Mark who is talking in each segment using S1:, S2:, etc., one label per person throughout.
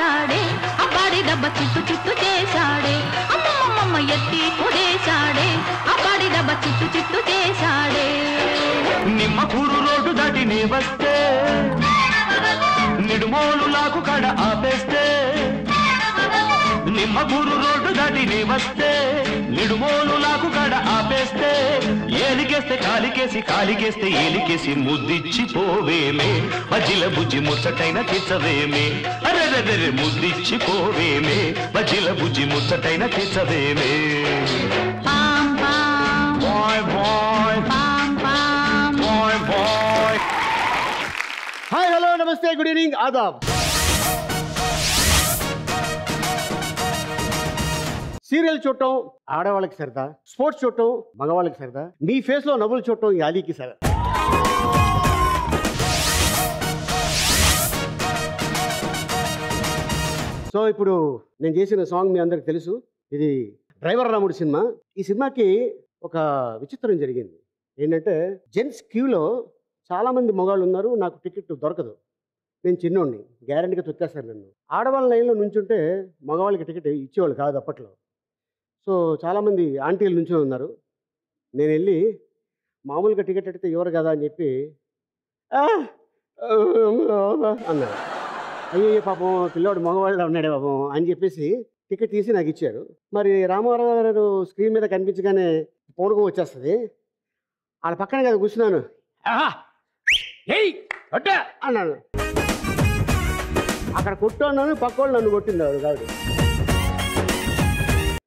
S1: చేశాడే అబ్బాడి దెబ్బ చిత్తు చిత్తు చేశాడే అమ్మమ్మమ్మ ఎత్తి కొడేశాడే అబ్బాడి దెబ్బ చిత్తు చిత్తు చేశాడే
S2: నిమ్మకూరు రోడ్డు దాటి నీ వస్తే నిడుమోలు లాకు కడ ఆపేస్తే నిమ్మకూరు రోడ్డు దాటి నీ వస్తే నిడుమోలు లాకు కడ ఆపేస్తే ఏలికేస్తే కాలికేసి కాలికేస్తే ఏలికేసి ముద్దిచ్చి పోవేమే బజ్జిల బుజ్జి ముచ్చటైన తెచ్చవేమే అరెరెరె ముద్దిచ్చి పోవేమే బజ్జిల బుజ్జి ముచ్చటైన తెచ్చవేమే bye bye bye bye.
S3: Hi hello నమస్తే గుడ్ ఈవినింగ్ ఆదాబ్. సీరియల్ చూడటం ఆడవాళ్ళకి సరదా, స్పోర్ట్స్ చూడటం మగవాళ్ళకి సరదా, మీ ఫేస్ లో నవ్వులు చూడటం ఈ ఆలీకి సరదా. సో ఇప్పుడు నేను చేసిన సాంగ్ మీ అందరికి తెలుసు. ఇది డ్రైవర్ రాముడు సినిమా. ఈ సినిమాకి ఒక విచిత్రం జరిగింది. ఏంటంటే జెంట్స్ క్యూలో చాలామంది మగవాళ్ళు ఉన్నారు, నాకు టికెట్ దొరకదు. నేను చిన్నోడిని, గ్యారెంటీగా తొక్కేస్తారు నన్ను. ఆడవాళ్ళ లైన్లో నుంచుంటే మగవాళ్ళకి టికెట్ ఇచ్చేవాళ్ళు కాదు అప్పట్లో. సో చాలామంది ఆంటీలు నుంచో ఉన్నారు. నేను వెళ్ళి మామూలుగా టికెట్ అడిగితే ఎవరు కదా అని చెప్పి అన్నారు. అయ్యో పాపం పిల్లోడు మగవాళ్ళు ఉన్నాడే పాపం అని చెప్పేసి టికెట్ తీసి నాకు ఇచ్చారు. మరి రామారావు గారు స్క్రీన్ మీద కనిపించగానే పౌనకం వచ్చేస్తుంది. వాళ్ళ పక్కన కదా కూర్చున్నాను, అన్నాను. అక్కడ కొట్టున్నాను, పక్కోళ్ళు నన్ను కొట్టింది కాదు.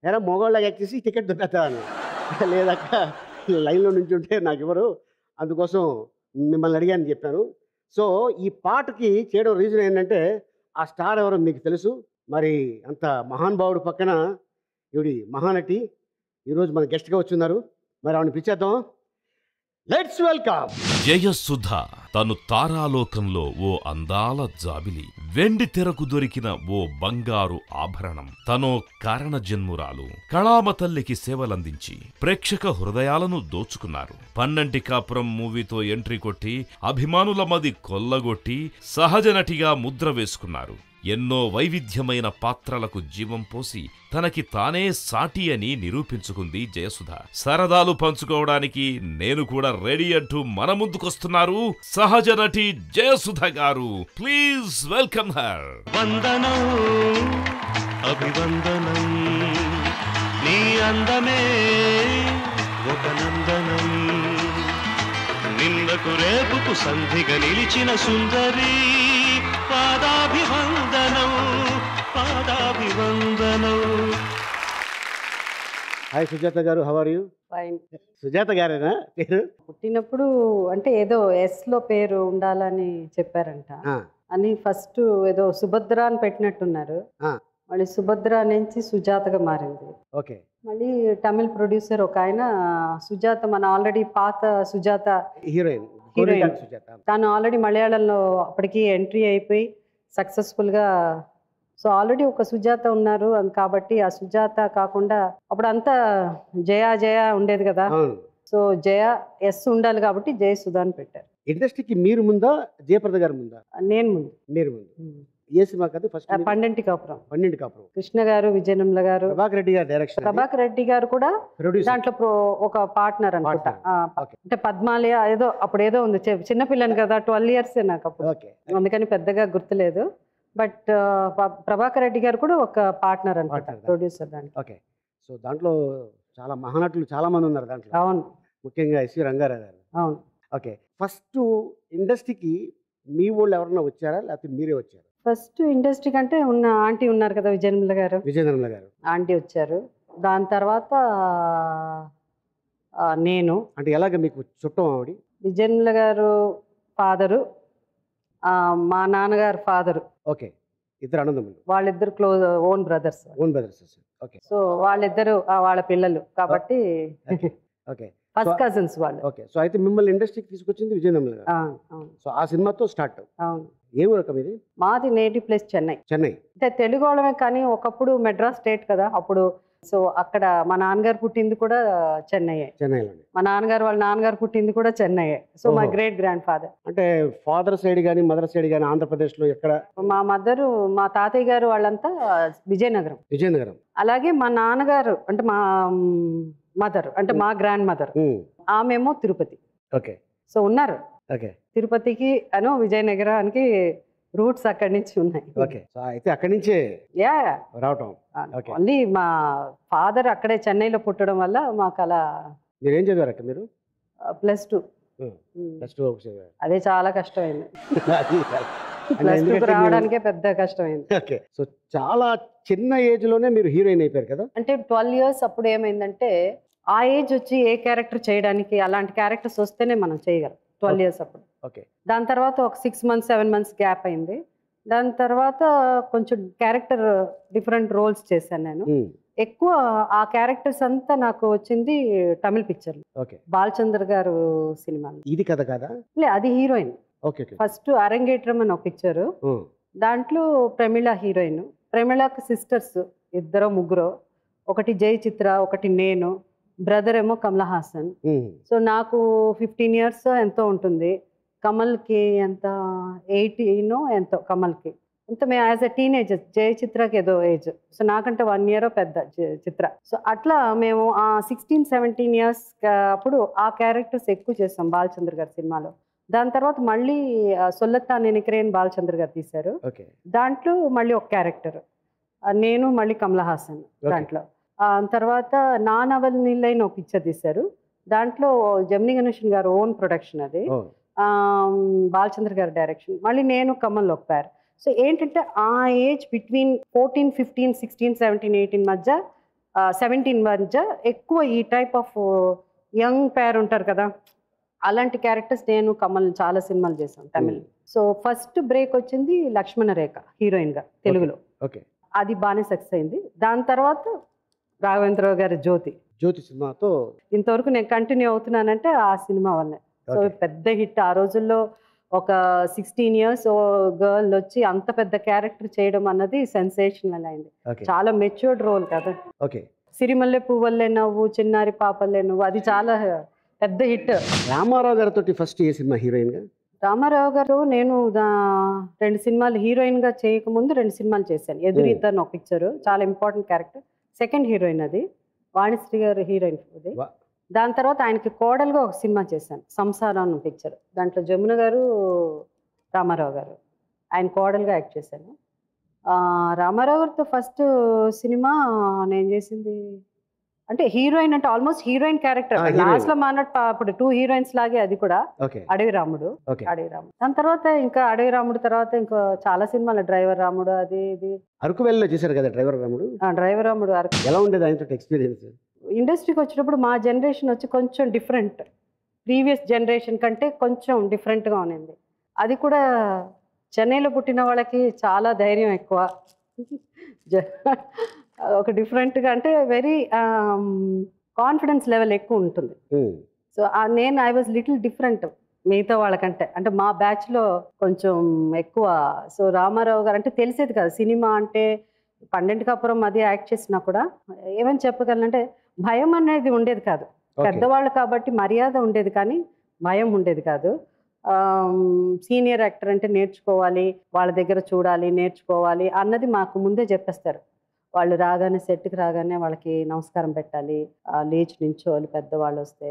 S3: ఎరా మగవాళ్ళకి ఎక్కేసి టికెట్ దొరుకుతాను. లేదక్క లైన్లో నుంచి ఉంటే నాకు ఎవరు, అందుకోసం మిమ్మల్ని అడిగాను చెప్పాను. సో ఈ పాటకి చేయడం రీజన్ ఏంటంటే ఆ స్టార్ ఎవరో మీకు తెలుసు. మరి అంత మహానుభావుడు పక్కన ఈవిడి మహానటి ఈరోజు మన గెస్ట్గా వచ్చున్నారు. మరి ఆవిడని పిలిచేద్దాం. Let's welcome
S4: Jayasudha. తను తారాలోకంలో ఓ అందాల జాబిలి, వెండి తెరకు దొరికిన ఓ బంగారు ఆభరణం. తనో కారణ జన్మురాలు, కళామ తల్లికి సేవలందించి ప్రేక్షక హృదయాలను దోచుకున్నారు. పన్నంటి కాపురం మూవీతో ఎంట్రీ కొట్టి అభిమానుల మది కొల్లగొట్టి సహజ నటిగా ముద్ర వేసుకున్నారు. ఎన్నో వైవిధ్యమైన పాత్రలకు జీవం పోసి తనకి తానే సాటి అని నిరూపించుకుంది జయసుధ. సరదాలు పంచుకోవడానికి నేను కూడా రెడీ అంటూ మన ముందుకొస్తున్నారు సహజ నటి జయసుధ గారు. Please welcome her.
S2: వందనం అభివందనం, నీ అందమే ఒక నందనం, నిన్నకు రేపుకు సంధిగా నిలిచిన సుందరి, పాదాభివందనం పాదాభివందనం.
S3: Hi Sujatha garu, how are you?
S5: Fine.
S3: Sujatha గారేనా పేరు?
S5: పుట్టినప్పుడు అంటే ఏదో ఎస్ లో పేరు ఉండాలని చెప్పారంట అని ఫస్ట్ ఏదో సుభద్ర అని పెట్టినట్టున్నారు. మళ్ళీ సుభద్ర నుంచి సుజాతగా మారింది.
S3: ఓకే.
S5: మళ్ళీ తమిళ్ ప్రొడ్యూసర్ ఒక ఆయన సుజాత, మన ఆల్రెడీ పాత సుజాత
S3: హీరోయిన్ సుజాత,
S5: తను ఆల్రెడీ మలయాళంలో అప్పటికి ఎంట్రీ అయిపోయి సక్సెస్ఫుల్గా, సో ఆల్రెడీ ఒక సుజాత ఉన్నారు కాబట్టి ఆ సుజాత కాకుండా అప్పుడు అంతా జయ జయ ఉండేది కదా. సో జయ ఎస్ ఉండాలి కాబట్టి జయసుధ అని పెట్టారు.
S3: ఇండస్ట్రీకి మీరు ముందా జయప్రద గారు ముందా?
S5: నేను ముందు.
S3: మీరు ముందు. ఏ సినిమా కదా ఫస్ట్?
S5: పండంటి కాపురం.
S3: పండంటి కాపురం.
S5: కృష్ణ గారు, విజయనిర్మల గారు,
S3: ప్రభాకర్ రెడ్డి గారు డైరెక్షన్.
S5: ప్రభాకర్ రెడ్డి గారు కూడా దాంట్లో ఒక పార్ట్నర్ అనుకుంటా. అంటే పద్మాలయ ఏదో అప్పుడు ఏదో ఉంది, చిన్నపిల్లని కదా, 12 years నాకు అప్పుడు, అందుకని పెద్దగా గుర్తులేదు. బట్ ప్రభాకర్ రెడ్డి గారు కూడా ఒక పార్ట్నర్ అనుకుంటా, ప్రొడ్యూసర్ దాంట్లో.
S3: ఓకే. సో దాంట్లో చాలా మహానటులు చాలా మంది ఉన్నారు దాంట్లో.
S5: అవును.
S3: ముఖ్యంగా ఎస్వి రంగారావు గారు.
S5: అవును.
S3: ఓకే. ఫస్ట్ ఇండస్ట్రీకి మీ వాళ్ళు ఎవరన్నా వచ్చారా లేకపోతే మీరే వచ్చారు?
S5: ఫస్ట్ ఇండస్ట్రీ కంటే ఉన్న ఆంటీ ఉన్నారు కదా, విజయనిర్మల గారు.
S3: విజయనిర్మల గారు
S5: ఆంటీ వచ్చారు. దాని తర్వాత నేను.
S3: అంటే ఎలాగ మీకు చుట్టం ఆవిడ?
S5: విజయనిర్మల గారు ఫాదరు, మా నాన్నగారు ఫాదరు.
S3: ఓకే. ఇద్దరు అన్నదమ్ములు.
S5: వాళ్ళిద్దరు close own brothers.
S3: Okay.
S5: So వాళ్ళిద్దరు వాళ్ళ పిల్లలు కాబట్టి
S3: ఓకే,
S5: ఫస్ట్ కజిన్స్ వాళ్ళు.
S3: ఓకే. సో అయితే మిమ్మల్ని ఇండస్ట్రీకి తీసుకొచ్చింది విజయనిర్మల గారు. సో ఆ సినిమాతో స్టార్ట్.
S5: అవును.
S3: ఏం రకం ఇది?
S5: మాది నేటివ్ ప్లేస్ చెన్నై.
S3: చెన్నై
S5: అంటే తెలుగు వాళ్ళమే కానీ ఒకప్పుడు మెడ్రాస్ స్టేట్ కదా, అప్పుడు సో అక్కడ మా నాన్నగారు పుట్టింది కూడా చెన్నైయే.
S3: చెన్నైలోనే.
S5: మా నాన్నగారు వాళ్ళ నాన్నగారు పుట్టింది కూడా చెన్నైయే. సో మా
S3: ఓహో.
S5: Great grand father.
S3: అంటే ఫాదర్ సైడ్ కానీ మదర్ సైడ్ కానీ ఆంధ్రప్రదేశ్లో ఎక్కడ?
S5: మా మదరు, మా తాతయ్య గారు వాళ్ళంతా విజయనగరం.
S3: విజయనగరం.
S5: అలాగే మా నాన్నగారు అంటే మా మదర్ అంటే మా గ్రాండ్ మదర్ ఆమెమో తిరుపతి.
S3: ఓకే.
S5: సో ఉన్నారు
S3: ఓకే.
S5: తిరుపతికి అను విజయనగరానికి రూట్స్ అక్కడి నుంచి ఉన్నాయి.
S3: ఓకే. సో అయితే అక్కడి నుంచే
S5: యా
S3: రావటం. ఓకే.
S5: ఓన్లీ మా ఫాదర్ అక్కడే చెన్నైలో పుట్టడం వల్ల మాకు అలా.
S3: మీరు ఏం చదివారు అక్క మీరు?
S5: +2.
S3: +2 చదివారు.
S5: అదే చాలా కష్టమైంది.
S3: అది
S5: +2 రావడానికే పెద్ద కష్టమైంది.
S3: ఓకే. సో చాలా చిన్న ఏజ్ లోనే మీరు హీరోయిన్ అయిపోయారు కదా?
S5: అంటే 12 years అప్పుడు ఏమైందంటే ఆ ఏజ్ వచ్చి ఏ క్యారెక్టర్ చేయడానికి అలాంటి క్యారెక్టర్స్ వస్తేనే మనం చేయగలం. 12 years అప్పుడు.
S3: ఓకే.
S5: దాని తర్వాత ఒక 6 months 7 months గ్యాప్ అయింది. దాని తర్వాత కొంచెం క్యారెక్టర్ డిఫరెంట్ రోల్స్ చేశాను నేను. ఎక్కువ ఆ క్యారెక్టర్స్ అంతా నాకు వచ్చింది తమిళ పిక్చర్లు.
S3: ఓకే.
S5: బాలచంద్ర గారు సినిమాలు.
S3: ఇది కథ కదా?
S5: లే అది హీరోయిన్.
S3: ఓకే.
S5: ఫస్ట్ అరంగేట్రం అని ఒక పిక్చరు, దాంట్లో ప్రమీళ హీరోయిన్. ప్రమీళకి సిస్టర్స్ ఇద్దరు ముగ్గురు, ఒకటి జై చిత్ర, ఒకటి నేను, బ్రదర్ ఏమో కమల్ హాసన్. సో నాకు 15 years ఎంతో ఉంటుంది, కమల్కి ఎంత 18 ఎంతో కమల్కి. అంత మేము యాజ్ అ టీనేజర్, జయ చిత్రకి ఏదో ఏజ్. సో నాకంటే 1 year పెద్ద చిత్ర. సో అట్లా మేము ఆ 16-17 years అప్పుడు ఆ క్యారెక్టర్స్ ఎక్కువ చేస్తాం బాలచంద్ర గారి సినిమాలో. దాని తర్వాత మళ్ళీ సొల్లత్తా నెనికరేన్ బాలచంద్ర గారు తీశారు. దాంట్లో మళ్ళీ ఒక క్యారెక్టర్ నేను, మళ్ళీ కమల్ హాసన్ దాంట్లో. తర్వాత నా నవల్ నీళ్ళైన ఒక పిక్చర్ తీశారు, దాంట్లో జమినీ గణేషన్ గారు ఓన్ ప్రొడక్షన్, అది బాలచంద్ర గారి డైరెక్షన్. మళ్ళీ నేను కమల్ ఒక పేర్. సో ఏంటంటే ఆ ఏజ్ బిట్వీన్ 14, 15, 16, 17, 18 మధ్య 17 మధ్య ఎక్కువ ఈ టైప్ ఆఫ్ యంగ్ పేర్ ఉంటారు కదా, అలాంటి క్యారెక్టర్స్ నేను కమల్ చాలా సినిమాలు చేశాను తమిళ్. సో ఫస్ట్ బ్రేక్ వచ్చింది లక్ష్మణ రేఖ హీరోయిన్గా తెలుగులో. అది బాగానే సక్సెస్ అయింది. దాని తర్వాత రాఘవేంద్రరావు గారి జ్యోతి సినిమాతో ఇంతవరకు నేను కంటిన్యూ అవుతున్నానంటే ఆ సినిమా వల్లే. సో పెద్ద హిట్. ఆ రోజుల్లో ఒక 16 years గర్ల్ వచ్చి అంత పెద్ద క్యారెక్టర్ చేయడం అన్నది సెన్సేషనల్ అయింది. చాలా మెచ్యూర్డ్ రోల్ కదా. సిరిమల్లె పువ్వల్లే నవ్వు, చిన్నారి పాపల్లే నువ్వు, అది చాలా పెద్ద హిట్.
S3: రామారావు గారితో ఫస్ట్ ఏ సినిమా హీరోయిన్ గా?
S5: రామారావు గారు నేను 2 సినిమాలు హీరోయిన్ గా చేయకముందు 2 సినిమాలు చేశాను. ఎదురీతను ఒక పిక్చర్, చాలా ఇంపార్టెంట్ క్యారెక్టర్, సెకండ్ హీరోయిన్ అది, వాణిశ్రీ గారు హీరోయిన్ అది. దాని తర్వాత ఆయనకి కోడలుగా ఒక సినిమా చేశాను, సంసారం అన్న పిక్చర్. దాంట్లో జమున గారు, రామారావు గారు, ఆయన కోడలుగా యాక్ట్ చేశాను. రామారావు గారితో ఫస్ట్ సినిమా నేను చేసింది అంటే హీరోయిన్ అంటే ఆల్మోస్ట్ హీరోయిన్ క్యారెక్టర్. లాస్ట్ లో మానట్ అప్పుడు 2 heroines లాగే అది కూడా, అడవి రాముడు. దాని తర్వాత ఇంకా అడవి రాముడు తర్వాత ఇంకా చాలా సినిమాలు, డ్రైవర్ రాముడు, అది ఇది.
S3: అరకు వెళ్ళి చేశారు కదా డ్రైవర్ రాముడు.
S5: డ్రైవర్ రాముడు
S3: ఎలా ఉండేది ఆయనతో ఎక్స్పీరియన్స్?
S5: ఇండస్ట్రీకి వచ్చినప్పుడు మా జనరేషన్ వచ్చి కొంచెం డిఫరెంట్, ప్రీవియస్ జనరేషన్ కంటే కొంచెం డిఫరెంట్గా ఉన్నింది. అది కూడా చెన్నైలో పుట్టిన వాళ్ళకి చాలా ధైర్యం ఎక్కువ, ఒక డిఫరెంట్గా అంటే వెరీ కాన్ఫిడెన్స్ లెవెల్ ఎక్కువ ఉంటుంది. So I was little different మిగతా వాళ్ళకంటే, అంటే మా బ్యాచ్లో కొంచెం ఎక్కువ. సో రామారావు గారు అంటే తెలిసేది కదా, సినిమా అంటే 12 కపురం అది యాక్ట్ చేసినా కూడా ఏమని చెప్పగలనంటే భయం అనేది ఉండేది కాదు. పెద్దవాళ్ళు కాబట్టి మర్యాద ఉండేది కానీ భయం ఉండేది కాదు. సీనియర్ యాక్టర్ అంటే నేర్చుకోవాలి, వాళ్ళ దగ్గర చూడాలి, నేర్చుకోవాలి అన్నది మాకు ముందే చెప్పేస్తారు. వాళ్ళు రాగానే సెట్కి రాగానే వాళ్ళకి నమస్కారం పెట్టాలి, లేచి నించోవాలి పెద్దవాళ్ళు వస్తే.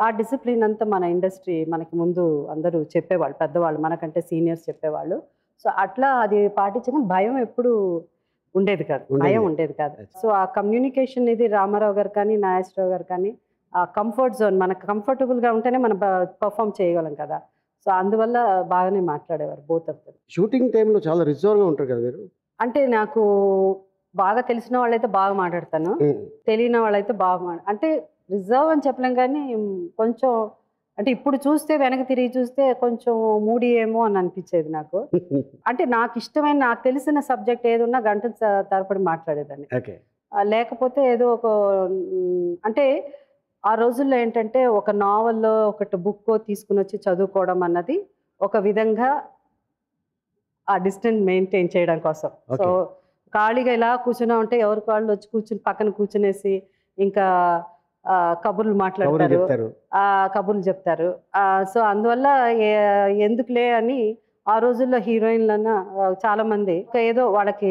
S5: ఆ డిసిప్లిన్ అంతా మన ఇండస్ట్రీ మనకి ముందు అందరూ చెప్పేవాళ్ళు, పెద్దవాళ్ళు మనకంటే సీనియర్స్ చెప్పేవాళ్ళు. సో అట్లా అది పాటించగా భయం ఎప్పుడు ఉండేది కాదు, భయం ఉండేది కాదు. సో ఆ కమ్యూనికేషన్ ఇది రామారావు గారు కానీ నాగేశ్వరరావు గారు కానీ ఆ కంఫర్ట్ జోన్, మనకు కంఫర్టబుల్గా ఉంటేనే మనం పర్ఫామ్ చేయగలం కదా. సో అందువల్ల బాగానే మాట్లాడేవారు బోత్ ఆఫ్ దెమ్.
S3: షూటింగ్ టైంలో చాలా రిజర్వ్గా ఉంటారు కదా మీరు?
S5: అంటే నాకు బాగా తెలిసిన వాళ్ళైతే బాగా మాట్లాడతాను, తెలియని వాళ్ళైతే అంటే రిజర్వ్ అని చెప్పలేం కానీ కొంచెం అంటే ఇప్పుడు చూస్తే వెనక్కి తిరిగి చూస్తే కొంచెం మూడీ ఏమో అని అనిపించేది నాకు. అంటే నాకు ఇష్టమైన నాకు తెలిసిన సబ్జెక్ట్ ఏదున్నా గంటల తరబడి మాట్లాడేదాన్ని. లేకపోతే ఏదో ఒక అంటే ఆ రోజుల్లో ఏంటంటే ఒక నావల్లో ఒకటి బుక్ తీసుకుని వచ్చి చదువుకోవడం అన్నది ఒక విధంగా ఆ డిస్టెన్స్ మెయింటైన్ చేయడం కోసం. సో ఖాళీగా ఇలా కూర్చున్నా ఉంటే ఎవరికి వాళ్ళు వచ్చి కూర్చుని పక్కన కూర్చునేసి ఇంకా కబుర్లు మాట్లాడతారు,
S3: చెప్తారు.
S5: కబుర్లు చెప్తారు. సో అందువల్ల ఎందుకులే అని ఆ రోజుల్లో హీరోయిన్లన్నా చాలా మంది ఏదో వాళ్ళకి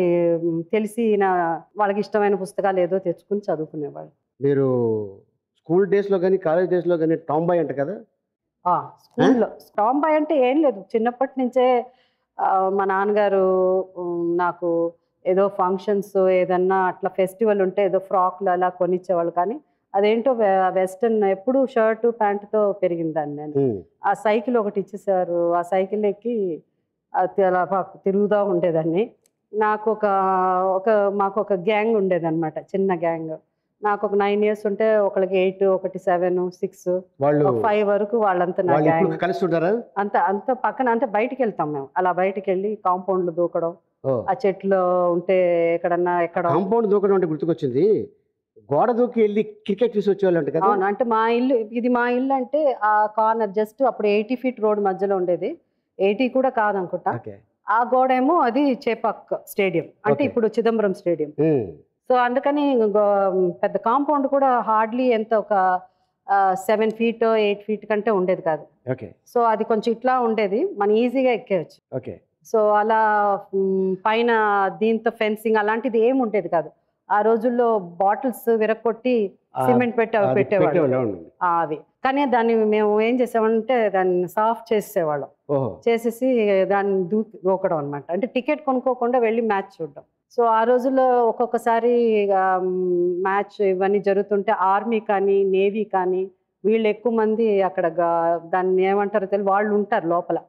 S5: వాళ్ళకి ఇష్టమైన పుస్తకాలు ఏదో తెచ్చుకుని చదువుకునేవాళ్ళు.
S3: మీరు స్కూల్ డేస్లో కానీ కాలేజ్ డేస్లో కానీ టాంబాయ్ అంట కదా?
S5: స్కూల్లో టాంబాయ్ అంటే ఏం లేదు, చిన్నప్పటి నుంచే మా నాన్నగారు నాకు ఏదో ఫంక్షన్స్ ఏదన్నా అట్లా ఫెస్టివల్ ఉంటే ఏదో ఫ్రాక్లు అలా కొనిచ్చేవాళ్ళు. కానీ అదేంటో వెస్టర్న్, ఎప్పుడు షర్టు ప్యాంటుతో పెరిగిందాన్ని నేను. ఆ సైకిల్ ఒకటి ఇచ్చేసారు, ఆ సైకిల్ ఎక్కి అలా తిరుగుతూ ఉండేదాన్ని. మాకు ఒక గ్యాంగ్ ఉండేదన్నమాట, చిన్న గ్యాంగ్. నాకు ఒక 9 years ఉంటే ఒకళ్ళకి 8, ఒకటి 7, 6, 5 వరకు వాళ్ళంతా నా గ్యాంగ్. అంత పక్కన అంటే బయటికి వెళ్తాం మేము. అలా బయటికి వెళ్ళి కాంపౌండ్లు దూకడం, ఆ చెట్లు ఉంటే ఎక్కడన్నా
S3: కాంపౌండ్ దూకడం అంటే గుర్తుకొచ్చింది, గోడ దూకి వెళ్ళి క్రికెట్ చూసి వచ్చేవాళ్ళు అంటే కదా?
S5: అవును, అంటే మా ఇల్లు అంటే ఆ కార్నర్ జస్ట్ అప్పుడు 80 feet రోడ్ మధ్యలో ఉండేది. 80 కూడా కాదనుకుంటా. ఆ గోడ ఏమో అది చేపాక్ స్టేడియం, అంటే ఇప్పుడు చిదంబరం స్టేడియం. సో అందుకని పెద్ద కాంపౌండ్ కూడా హార్డ్లీ ఎంత ఒక 7 feet 8 feet కంటే ఉండేది కాదు. సో అది కొంచెం ఇట్లా ఉండేది, మనం ఈజీగా ఎక్కేయచ్చు. సో అలా పైన దీంతో ఫెన్సింగ్ అలాంటిది ఏమి ఉండేది కాదు. ఆ రోజుల్లో బాటిల్స్ విరక్కొట్టి సిమెంట్ పెట్టేవాళ్ళు అవి. కానీ దాన్ని మేము ఏం చేసామంటే దాన్ని సాఫ్ట్ చేసేవాళ్ళం, చేసేసి దాన్ని దూకడం అనమాట. అంటే టికెట్ కొనుక్కోకుండా వెళ్ళి మ్యాచ్ చూడడం. సో ఆ రోజుల్లో ఒక్కొక్కసారి మ్యాచ్ ఇవన్నీ జరుగుతుంటే ఆర్మీ కానీ నేవీ కానీ వీళ్ళు ఎక్కువ మంది అక్కడ దాన్ని ఏమంటారో తెలియదు, వాళ్ళు ఉంటారు లోపల,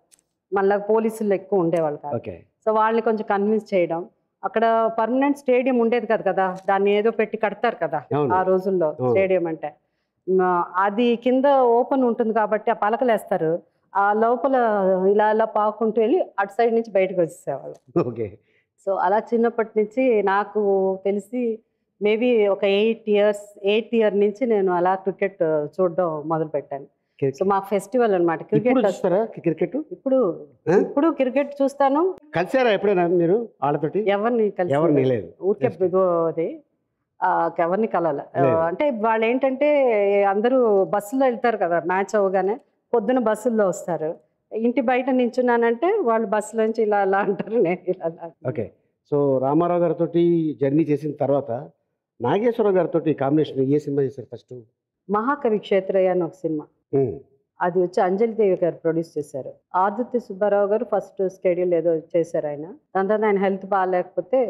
S5: మళ్ళీ పోలీసులు ఎక్కువ ఉండేవాళ్ళు కాదు. సో వాళ్ళని కొంచెం కన్విన్స్ చేయడం. అక్కడ పర్మనెంట్ స్టేడియం ఉండేది కదా, దాన్ని ఏదో పెట్టి కడతారు కదా ఆ రోజుల్లో. స్టేడియం అంటే అది కింద ఓపెన్ ఉంటుంది కాబట్టి ఆ పలకలు వేస్తారు, ఆ లోపల ఇలా ఇలా పాకుంటూ వెళ్ళి అటు సైడ్ నుంచి బయటకు వచ్చేసేవాళ్ళు. సో అలా చిన్నప్పటి నుంచి నాకు తెలిసి మేబీ ఒక 8 year నుంచి నేను అలా క్రికెట్ చూడడం మొదలు పెట్టాను. సో మా ఫెస్టివల్ అనమాట క్రికెట్. ఇప్పుడు క్రికెట్ చూస్తాను.
S3: కలిసారా ఎప్పుడైనా మీరు వాళ్ళతోటి?
S5: ఎవరిని కలిసి ఊరికే అది ఎవరిని కలాల. అంటే వాళ్ళు ఏంటంటే అందరూ బస్సులో వెళ్తారు కదా, మ్యాచ్ అవగానే పొద్దున బస్సుల్లో వస్తారు. ఇంటి బయట నించున్నానంటే వాళ్ళు బస్సులో నుంచి ఇలా అలా అంటారు, నేను ఇలా.
S3: సో రామారావు గారితో జర్నీ చేసిన తర్వాత నాగేశ్వరరావు గారితో కాంబినేషన్ ఏ సినిమా చేశారు ఫస్ట్?
S5: మహాకవి క్షేత్రయ్య అని ఒక సినిమా, అది వచ్చి అంజలిదేవి గారు ప్రొడ్యూస్ చేశారు. ఆదుర్తి సుబ్బారావు గారు ఫస్ట్ స్కెడ్యూల్ ఏదో చేశారు ఆయన. దాని తర్వాత ఆయన హెల్త్ బాగాలేకపోతే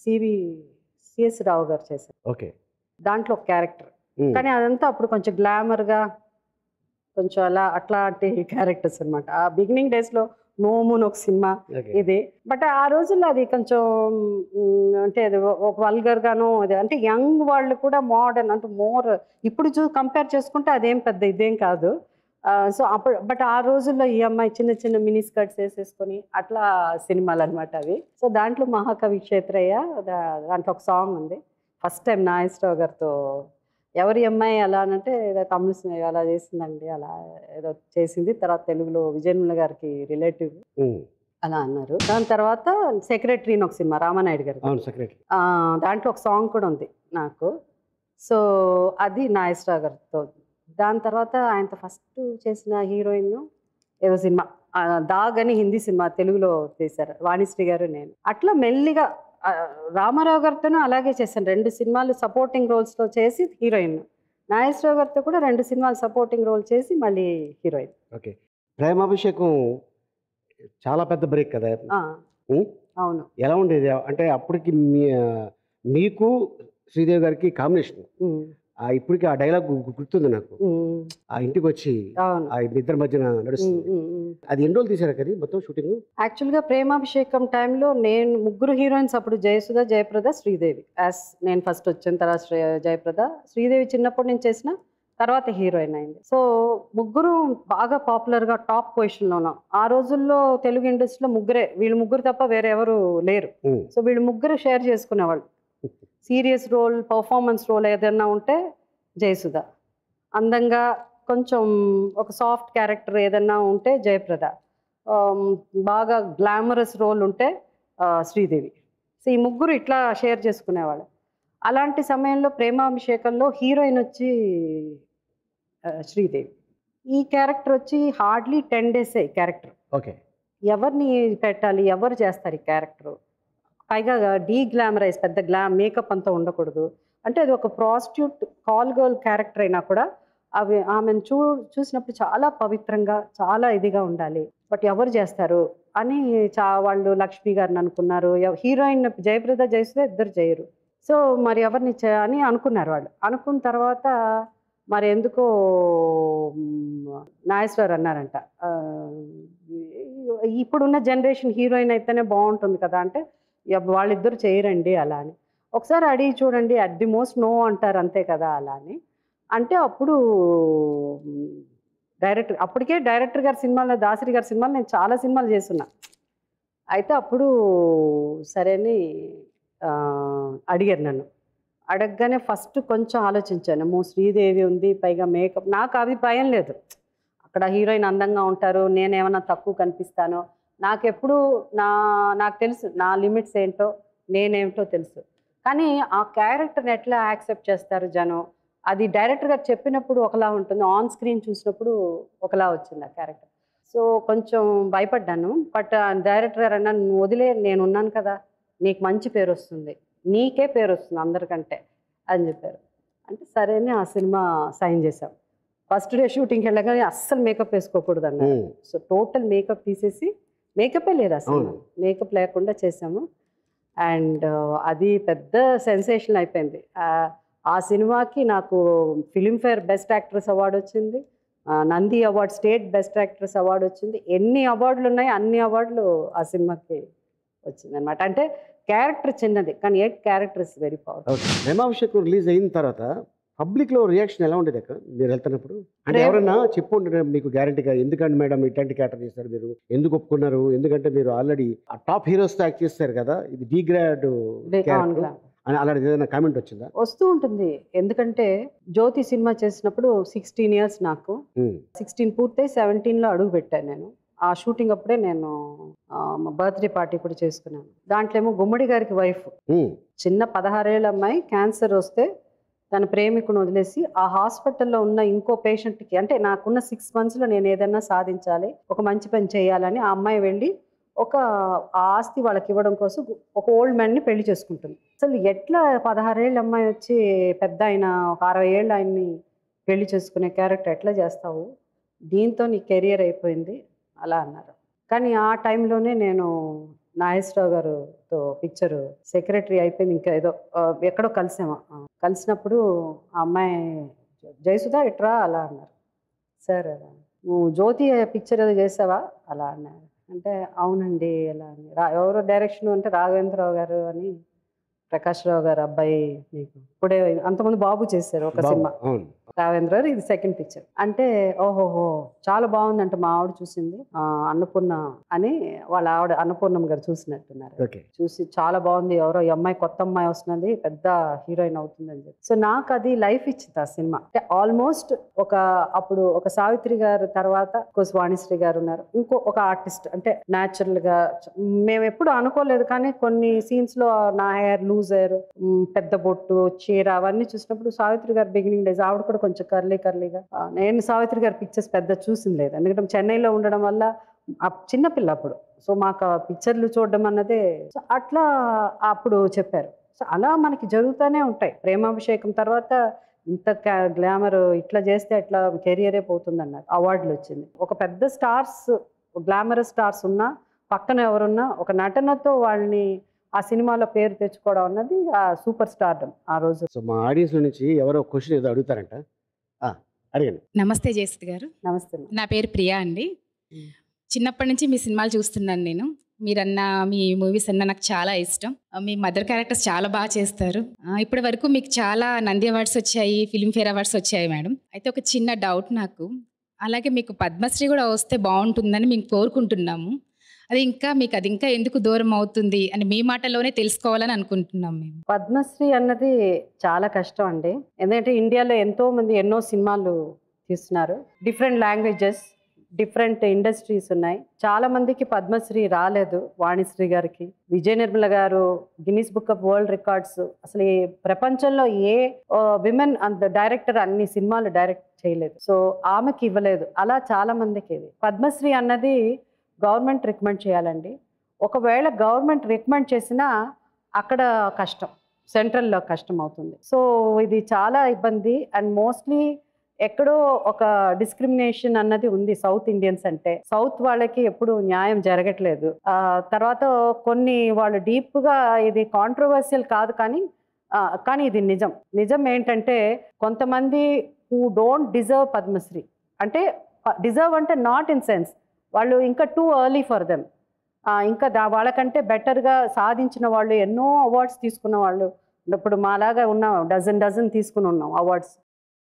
S5: సిఎస్ రావు గారు చేశారు. దాంట్లో ఒక క్యారెక్టర్, కానీ అదంతా అప్పుడు కొంచెం గ్లామర్గా కొంచెం అట్లాంటి క్యారెక్టర్స్ అనమాట. ఆ బిగినింగ్ డేస్లో నోమున్ ఒక సినిమా ఇది. బట్ ఆ రోజుల్లో అది కొంచెం అంటే అది ఒక వల్గర్ గాను, అది అంటే యంగ్ వాళ్ళు కూడా మోడర్న్ అంటే ఇప్పుడు కంపేర్ చేసుకుంటే అదేం పెద్ద ఇదేం కాదు. సో అప్పుడు బట్ ఆ రోజుల్లో ఈ అమ్మాయి చిన్న చిన్న మినీ స్కర్ట్స్ వేసేసుకొని అట్లా సినిమాలు అనమాట అవి. సో దాంట్లో మహాకవి క్షేత్రయ్య, దాంట్లో ఒక సాంగ్ ఉంది. ఫస్ట్ టైం నాగేశ్వరరావు గారితో ఎవరి అమ్మాయి అలా అంటే తమిళ సినిమా అలా చేసిందండి, అలా ఏదో చేసింది. తర్వాత తెలుగులో విజయన్మల గారికి రిలేటివ్ అలా అన్నారు. దాని తర్వాత సెక్రటరీ అని ఒక సినిమా రామానాయుడు గారి, దాంట్లో ఒక సాంగ్ కూడా ఉంది నాకు. సో అది నాగేశ్వరరావు గారితో. దాని తర్వాత ఆయనతో ఫస్ట్ చేసిన హీరోయిన్ ఏదో సినిమా దాగ్ అని హిందీ సినిమా తెలుగులో చేశారు, వాణిశ్రీ గారు నేను. అట్లా మెల్లిగా రామారావు గారితోనూ అలాగే చేశాను, 2 సినిమాలు సపోర్టింగ్ రోల్స్లో చేసి హీరోయిన్. నాగేశ్వరరావు గారితో కూడా 2 సినిమాలు సపోర్టింగ్ రోల్ చేసి మళ్ళీ హీరోయిన్.
S3: ప్రేమాభిషేకం చాలా పెద్ద బ్రేక్ కదా?
S5: అవును.
S3: ఎలా ఉండేది అంటే అప్పటికి మీకు శ్రీదేవి గారికి కాంబినేషన్? ఇప్పటికి ఆ డైలాగ్ గుర్తుంది నాకు, ఆ ఇంటికి వచ్చి ఆ ఇద్దరి మధ్యన నడుస్తుంది. అది ఎన్ని రోజులు తీసారు కదా మొత్తం షూటింగ్?
S5: యాక్చువల్గా ప్రేమాభిషేకం టైంలో నేను 3 హీరోయిన్స్, అప్పుడు జయసుధ, జయప్రద, శ్రీదేవి. నేను ఫస్ట్ వచ్చిన తర్వాత జయప్రద, శ్రీదేవి చిన్నప్పటి నుంచి చేసిన తర్వాత హీరోయిన్ అయింది. సో 3 బాగా పాపులర్గా టాప్ పొజిషన్లో ఉన్నాం. ఆ రోజుల్లో తెలుగు ఇండస్ట్రీలో వీళ్ళు 3 తప్ప వేరే ఎవరు లేరు. సో వీళ్ళు 3 షేర్ చేసుకునేవాళ్ళు. సీరియస్ రోల్, పర్ఫార్మెన్స్ రోల్ ఏదైనా ఉంటే జయసుధ, అందంగా కొంచెం ఒక సాఫ్ట్ క్యారెక్టర్ ఏదైనా ఉంటే జయప్రద, బాగా గ్లామరస్ రోల్ ఉంటే శ్రీదేవి. సో ఈ ముగ్గురు ఇట్లా షేర్ చేసుకునేవాళ్ళు. అలాంటి సమయంలో ప్రేమాభిషేకంలో హీరోయిన్ వచ్చి శ్రీదేవి. ఈ క్యారెక్టర్ వచ్చి హార్డ్లీ 10 days క్యారెక్టర్.
S3: ఓకే.
S5: ఎవరిని పెట్టాలి, ఎవరు చేస్తారు ఈ క్యారెక్టర్, పైగా గ్లామరైజ్, పెద్ద మేకప్ అంతా ఉండకూడదు. అంటే అది ఒక ప్రాస్టిట్యూట్ కాల్ గర్ల్ క్యారెక్టర్ అయినా కూడా ఆమెను చూసినప్పుడు చాలా పవిత్రంగా, చాలా ఇదిగా ఉండాలి. బట్ ఎవరు చేస్తారు అని వాళ్ళు లక్ష్మి గారిని అనుకున్నారు. హీరోయిన్ జయప్రద జయసుధ ఇద్దరు చేయరు. సో మరి ఎవరిని అని అనుకున్నారు వాళ్ళు. అనుకున్న తర్వాత మరి ఎందుకో నాగేశ్వర్ అన్నారంట, ఇప్పుడున్న జనరేషన్ హీరోయిన్ అయితేనే బాగుంటుంది కదా అంటే, వాళ్ళిద్దరు చేయరండి అలా అని. ఒకసారి అడిగి చూడండి, అట్ ది మోస్ట్ నో అంటారు అంతే కదా అలా అని అంటే, అప్పుడు అప్పటికే డైరెక్టర్ గారి సినిమాలో, దాసరి గారి సినిమాలు నేను చాలా సినిమాలు చేస్తున్నా. అయితే అప్పుడు సరే అని అడిగారు నన్ను. అడగగానే ఫస్ట్ కొంచెం ఆలోచించాను. శ్రీదేవి ఉంది, పైగా మేకప్, నాకు అవి భయం లేదు. అక్కడ హీరోయిన్ అందంగా ఉంటారు, నేనేమన్నా తక్కువ కనిపిస్తానో, నాకెప్పుడు నాకు తెలుసు నా లిమిట్స్ ఏంటో, నేనేమిటో తెలుసు. కానీ ఆ క్యారెక్టర్ని ఎట్లా యాక్సెప్ట్ చేస్తారు జనం, అది డైరెక్టర్ గారు చెప్పినప్పుడు ఒకలా ఉంటుంది, ఆన్ స్క్రీన్ చూసినప్పుడు ఒకలా వచ్చింది ఆ క్యారెక్టర్. సో కొంచెం భయపడ్డాను. బట్ డైరెక్టర్ గారు అన్నా, నువ్వు వదిలే, నేను ఉన్నాను కదా, నీకు మంచి పేరు వస్తుంది, నీకే పేరు వస్తుంది అందరికంటే అని చెప్పారు. అంటే సరే అని ఆ సినిమా సైన్ చేశాం. ఫస్ట్ డే షూటింగ్కి వెళ్ళగానే అస్సలు మేకప్ వేసుకోకూడదు అన్నారు. సో టోటల్ మేకప్ తీసేసి, మేకపే లేదు అసలు, మేకప్ లేకుండా చేసాము. అండ్ అది పెద్ద సెన్సేషన్ అయిపోయింది. ఆ సినిమాకి నాకు ఫిలింఫేర్ బెస్ట్ యాక్ట్రెస్ అవార్డు వచ్చింది, Nandi award, state best actress award వచ్చింది. ఎన్ని అవార్డులు ఉన్నాయి అన్ని అవార్డులు ఆ సినిమాకి వచ్చింది అనమాట. అంటే క్యారెక్టర్ చిన్నది కానీ character is very powerful.
S3: Premabhishekam release అయిన తర్వాత పబ్లిక్లో రియాక్షన్ ఎలా ఉండేది అక్క మీరు వెళ్తున్నప్పుడు? అంటే ఎవరన్నా చెప్పుంటే మీకు గ్యారంటీగా, ఎందుకంటే మేడం ఇట్లాంటి క్యారెక్టర్ చేస్తారు, మీరు ఎందుకు ఒప్పుకున్నారు, ఎందుకంటే మీరు ఆల్రెడీ ఆ టాప్ హీరోస్తో యాక్ట్ చేస్తారు కదా, ఇది డిగ్రేడ్ అని అలాంటి ఏదైనా కామెంట్ వచ్చిందా?
S5: వస్తూ ఉంటుంది. ఎందుకంటే జ్యోతి సినిమా చేసినప్పుడు 16 years నాకు, 16 పూర్తయి 17లో అడుగు పెట్టాను నేను. ఆ షూటింగ్ అప్పుడే నేను బర్త్డే పార్టీ కూడా చేసుకున్నాను. దాంట్లో ఏమో గుమ్మడి గారికి వైఫ్, చిన్న 16 ఏళ్ళ అమ్మాయి క్యాన్సర్ వస్తే తన ప్రేమికుని వదిలేసి ఆ హాస్పిటల్లో ఉన్న ఇంకో పేషెంట్కి, అంటే నాకున్న 6 monthsలో నేను ఏదైనా సాధించాలి, ఒక మంచి పని చేయాలని ఆ అమ్మాయి వెళ్ళి ఒక ఆస్తి వాళ్ళకి ఇవ్వడం కోసం ఒక ఓల్డ్ మ్యాన్ని పెళ్లి చేసుకుంటుంది. అసలు ఎట్లా 16 ఏళ్ళ అమ్మాయి వచ్చి పెద్ద ఆయన, ఒక 60 ఏళ్ళ ఆయన్ని పెళ్లి చేసుకునే క్యారెక్టర్ ఎట్లా చేస్తావు, దీంతో నీ కెరియర్ అయిపోయింది అలా అన్నారు. కానీ ఆ టైంలోనే నేను నాగేశ్వరరావు గారితో పిక్చర్ సెక్రటరీ అయిపోయింది, ఇంకా ఏదో ఎక్కడో కలిసాము. కలిసినప్పుడు ఆ అమ్మాయి, జయసుధ ఇట్రా అలా అన్నారు. సార్ నువ్వు జ్యోతి పిక్చర్ ఏదో చేసావా అలా అన్నారు. అంటే అవునండి అలా అని. ఎవరో డైరెక్షన్ అంటే రాఘవేంద్రరావు గారు అని, ప్రకాష్ రావు గారు అబ్బాయి, మీకు ఇప్పుడే అంతమంది బాబు చేశారు ఒక సినిమా, రాఘవేంద్ర గారు, ఇది సెకండ్ పిక్చర్. అంటే ఓహోహో చాలా బాగుందంట, మా ఆవిడ చూసింది, అన్నపూర్ణ అని వాళ్ళ ఆవిడ అన్నపూర్ణమ్మ గారు చూసినట్టున్నారు. చూసి చాలా బాగుంది, ఎవరో ఈ అమ్మాయి కొత్త అమ్మాయి వస్తున్నది, పెద్ద హీరోయిన్ అవుతుందని చెప్పి. సో నాకు అది లైఫ్ ఇచ్చింది ఆ సినిమా. అంటే ఆల్మోస్ట్ అప్పుడు ఒక సావిత్రి గారు తర్వాత వాణిశ్రీ గారు ఉన్నారు, ఇంకో ఒక ఆర్టిస్ట్. అంటే న్యాచురల్ గా మేము ఎప్పుడు అనుకోలేదు, కానీ కొన్ని సీన్స్ లో నా హెయిర్ లూజ్ హెయిర్, పెద్ద బొట్టు, చీర అవన్నీ చూసినప్పుడు సావిత్రి గారు బిగినింగ్ డేస్, ఆవిడ కూడా కొంచెం కర్లీగా. నేను సావిత్రి గారి పిక్చర్స్ పెద్ద చూసింది లేదు, ఎందుకంటే చెన్నైలో ఉండడం వల్ల చిన్నపిల్ల అప్పుడు. సో మాకు ఆ పిక్చర్లు చూడడం అన్నదే, సో అట్లా అప్పుడు చెప్పారు. సో అలా మనకి జరుగుతూనే ఉంటాయి. ప్రేమాభిషేకం తర్వాత ఇంత గ్లామర్ ఇట్లా చేస్తే అట్లా కెరియరే పోతుంది అన్నారు. అవార్డులు వచ్చింది. ఒక పెద్ద స్టార్స్, గ్లామరస్ స్టార్స్ ఉన్నా పక్కన ఎవరున్నా ఒక నటనతో వాళ్ళని ఆ సినిమాలో పేరు తెచ్చుకోవడం అన్నది ఆ సూపర్ స్టార్డమ్ ఆ రోజు.
S3: సో మా ఆడియన్స్ నుంచి ఎవరో క్వశ్చన్ ఏదో అడుగుతారంట, అడగండి.
S6: నమస్తే జయసుధ గారు.
S5: నమస్తే.
S6: నా పేరు ప్రియా అండి. చిన్నప్పటి నుంచి మీ సినిమాలు చూస్తున్నాను నేను. మీరన్న మీ మూవీస్ అన్న నాకు చాలా ఇష్టం. మీ మదర్ క్యారెక్టర్స్ చాలా బాగా చేస్తారు. ఇప్పటి వరకు మీకు చాలా నంది అవార్డ్స్ వచ్చాయి, ఫిల్మ్ఫేర్ అవార్డ్స్ వచ్చాయి మేడం. అయితే ఒక చిన్న డౌట్ నాకు, అలాగే మీకు పద్మశ్రీ కూడా వస్తే బాగుంటుందని మేము కోరుకుంటున్నాము. అది ఇంకా ఎందుకు దూరం అవుతుంది అని మీ మాటలోనే తెలుసుకోవాలని అనుకుంటున్నాం మేము.
S5: పద్మశ్రీ అన్నది చాలా కష్టం అండి. ఎందుకంటే ఇండియాలో ఎంతో మంది ఎన్నో సినిమాలు తీస్తున్నారు, డిఫరెంట్ లాంగ్వేజెస్, డిఫరెంట్ ఇండస్ట్రీస్ ఉన్నాయి. చాలా మందికి పద్మశ్రీ రాలేదు. వాణిశ్రీ గారికి, విజయ నిర్మల గారు Guinness book of world records, అసలు ఈ ప్రపంచంలో ఏ విమెన్ అంత డైరెక్టర్ అన్ని సినిమాలు డైరెక్ట్ చేయలేదు. సో ఆమెకి ఇవ్వలేదు. అలా చాలా మందికి ఇది పద్మశ్రీ అన్నది గవర్నమెంట్ రికమెండ్ చేయాలండి. ఒకవేళ గవర్నమెంట్ రికమెండ్ చేసినా అక్కడ కష్టం, సెంట్రల్లో కష్టం అవుతుంది. సో ఇది చాలా ఇబ్బంది. అండ్ మోస్ట్లీ ఎక్కడో ఒక డిస్క్రిమినేషన్ అన్నది ఉంది. సౌత్ ఇండియన్స్ అంటే సౌత్ వాళ్ళకి ఎప్పుడు న్యాయం జరగట్లేదు. తర్వాత కొన్ని వాళ్ళు డీప్గా, ఇది కాంట్రవర్షియల్ కాదు కానీ ఇది నిజం ఏంటంటే కొంతమంది హూ డోంట్ డిజర్వ్ పద్మశ్రీ, అంటే డిజర్వ్ అంటే నాట్ ఇన్ సెన్స్ వాళ్ళు ఇంకా టూ ఎర్లీ ఫర్ దెమ్, ఇంకా వాళ్ళకంటే బెటర్గా సాధించిన వాళ్ళు, ఎన్నో అవార్డ్స్ తీసుకున్న వాళ్ళు, ఇప్పుడు మాలాగా ఉన్నాం, డజన్ తీసుకుని ఉన్నాం అవార్డ్స్.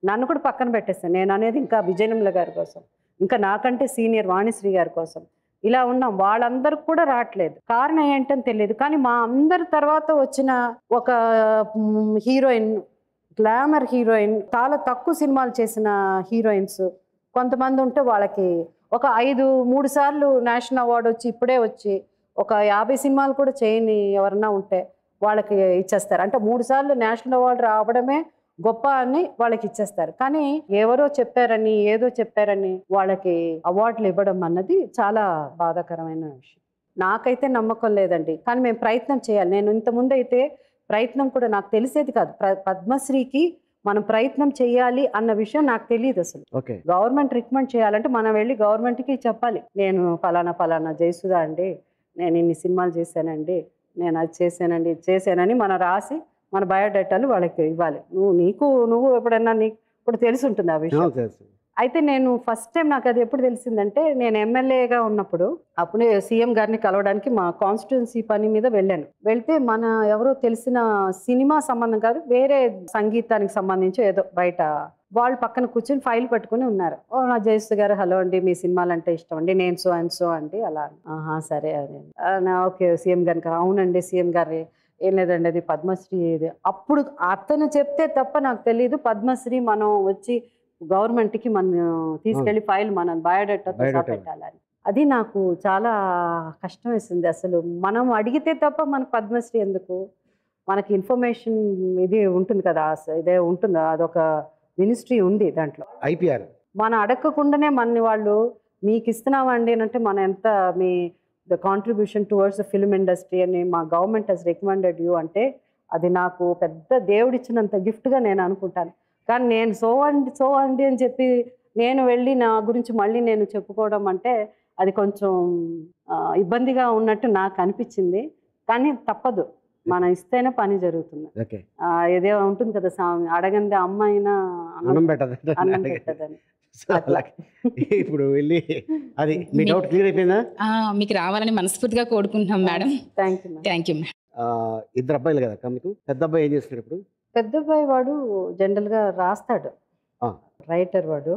S5: నన్ను కూడా పక్కన పెట్టేస్తాను. నేను అనేది ఇంకా విజయనిర్మల గారి కోసం, ఇంకా నాకంటే సీనియర్ వాణిశ్రీ గారి కోసం ఇలా ఉన్నాం. వాళ్ళందరికి కూడా రావట్లేదు. కారణం ఏంటని తెలియదు. కానీ మా అందరి తర్వాత వచ్చిన ఒక హీరోయిన్, గ్లామర్ హీరోయిన్, చాలా తక్కువ సినిమాలు చేసిన హీరోయిన్స్ కొంతమంది ఉంటే వాళ్ళకి ఒక 3 సార్లు నేషనల్ అవార్డు వచ్చి, ఇప్పుడే వచ్చి ఒక 50 సినిమాలు కూడా చేయని ఎవరన్నా ఉంటే వాళ్ళకి ఇచ్చేస్తారు. అంటే 3 సార్లు నేషనల్ అవార్డు రావడమే గొప్ప అని వాళ్ళకి ఇచ్చేస్తారు. కానీ ఎవరో చెప్పారని, ఏదో చెప్పారని వాళ్ళకి అవార్డులు ఇవ్వడం అన్నది చాలా బాధాకరమైన విషయం. నాకైతే నమ్మకం లేదండి. కానీ మేము ప్రయత్నం చేయాలి. నేను ఇంతకుముందు అయితే ప్రయత్నం కూడా నాకు తెలిసేది కాదు. పద్మశ్రీకి మనం ప్రయత్నం చేయాలి అన్న విషయం నాకు తెలియదు అసలు. గవర్నమెంట్ రికమెండ్ చేయాలంటే మనం వెళ్ళి గవర్నమెంట్కి చెప్పాలి, నేను ఫలానా జయసుధా అండి, నేను ఇన్ని సినిమాలు చేశానండి, నేను అది చేశానండి, ఇది చేశానని మనం రాసి మన బయోడేటాలు వాళ్ళకి ఇవ్వాలి. నువ్వు ఎప్పుడన్నా నీకు ఇప్పుడు తెలిసి ఉంటుంది ఆ విషయం. అయితే నేను ఫస్ట్ టైం నాకు అది ఎప్పుడు తెలిసిందంటే, నేను ఎమ్మెల్యేగా ఉన్నప్పుడు అప్పుడే సీఎం గారిని కలవడానికి మా కాన్స్టిట్యున్సీ పని మీద వెళ్తే మన ఎవరో తెలిసిన సినిమా సంబంధం కాదు, వేరే సంగీతానికి సంబంధించి ఏదో బయట వాళ్ళు పక్కన కూర్చొని ఫైల్ పట్టుకుని ఉన్నారు. నా జయశ్రీ గారు, హలో అండి, మీ సినిమాలు అంటే ఇష్టం అండి, నేను సో అండి, అలా సరే అని. ఓకే సీఎం గారికి, అవునండి సీఎం గారి, ఏం లేదండి అది పద్మశ్రీ ఇది. అప్పుడు అతను చెప్తే తప్ప నాకు తెలియదు పద్మశ్రీ మనం వచ్చి గవర్నమెంట్కి మనం తీసుకెళ్లి ఫైల్ మనం బయోడేటాతో పెట్టాలని. అది నాకు చాలా కష్టం వేసింది. అసలు మనం అడిగితే తప్ప మనకు పద్మశ్రీ ఎందుకు? మనకి ఇన్ఫర్మేషన్ ఇది ఉంటుంది కదా, ఇదే ఉంటుందా, అదొక మినిస్ట్రీ ఉంది దాంట్లో,
S3: ఐపీఆర్.
S5: మనం అడగకుండానే మన వాళ్ళు మీకు ఇస్తున్నామండి అంటే మనం ఎంత me the contribution towards the film industry అని మా గవర్నమెంట్ హెస్ రికమెండెడ్ యూ అంటే అది నాకు పెద్ద దేవుడిచ్చినంత గిఫ్ట్గా నేను అనుకుంటాను. కానీ నేను సో అండి అని చెప్పి నేను వెళ్ళి నా గురించి మళ్ళీ నేను చెప్పుకోవడం అంటే అది కొంచెం ఇబ్బందిగా ఉన్నట్టు నాకు అనిపించింది. కానీ తప్పదు, మనం ఇస్తేనే పని జరుగుతుంది. ఇదే ఉంటుంది కదా స్వామి, అడగంది అమ్మ అయినా అన్నం పెట్టదని.
S3: ఇప్పుడు వెళ్ళి అది మీ డౌట్ క్లియర్ అయిపోయిందా?
S6: మీకు రావాలని మనస్ఫూర్తిగా కోరుకుంటున్నాం మేడం. Thank you.
S3: ఇద్దరు అబ్బాయిలు కదా మీకు? పెద్ద అబ్బాయి ఏం చేస్తున్నాడు ఇప్పుడు?
S5: పెద్ద అబ్బాయి వాడు జనరల్ గా రాస్తాడు, రైటర్ వాడు.